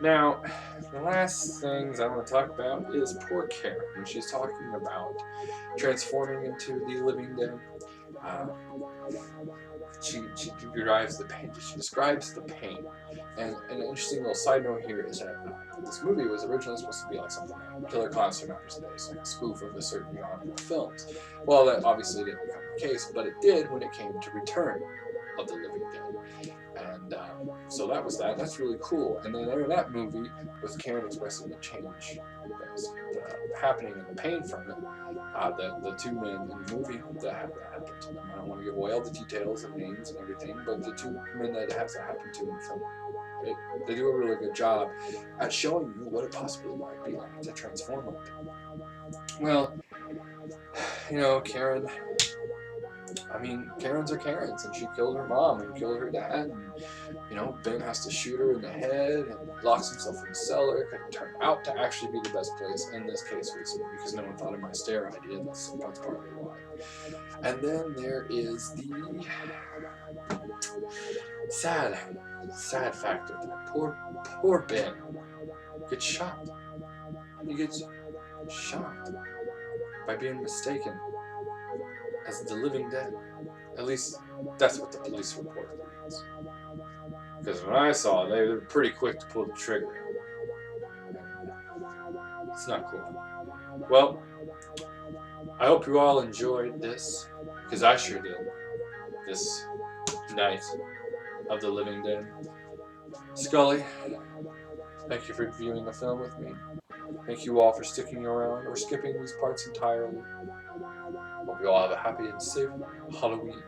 Now, the last things I want to talk about is poor Karen, when she's talking about transforming into the living dead. She derives the pain. She describes the pain. And an interesting little side note here is that this movie was originally supposed to be like something like Killer Clowns from Outer Space, like a spoof of a certain genre of films. Well, that obviously didn't become the case, but it did when it came to Return of the Living Dead. And so that was that. That's really cool. And then in that movie, with Karen expressing the change that's happening and the pain from it, the two men in the movie that have that happen to them. I don't want to give away all the details and names and everything, but the two men that has that happen to in the film, they do a really good job at showing you what it possibly might be like to transform like that. Well, you know, Karen, I mean, Karens are Karens, and she killed her mom and killed her dad, and, you know, Ben has to shoot her in the head and locks himself in the cellar. It could turn out to actually be the best place. In this case, was because no one thought of my stair idea. That's partly why. And then there is the sad factor that poor Ben gets shot. He gets shot by being mistaken as the living dead. At least that's what the police report is. Because when I saw it, they were pretty quick to pull the trigger. It's not cool. Well, I hope you all enjoyed this, because I sure did. This Night of the Living Dead. Scully, thank you for viewing the film with me. Thank you all for sticking around or skipping these parts entirely. Hope you all have a happy and safe Halloween.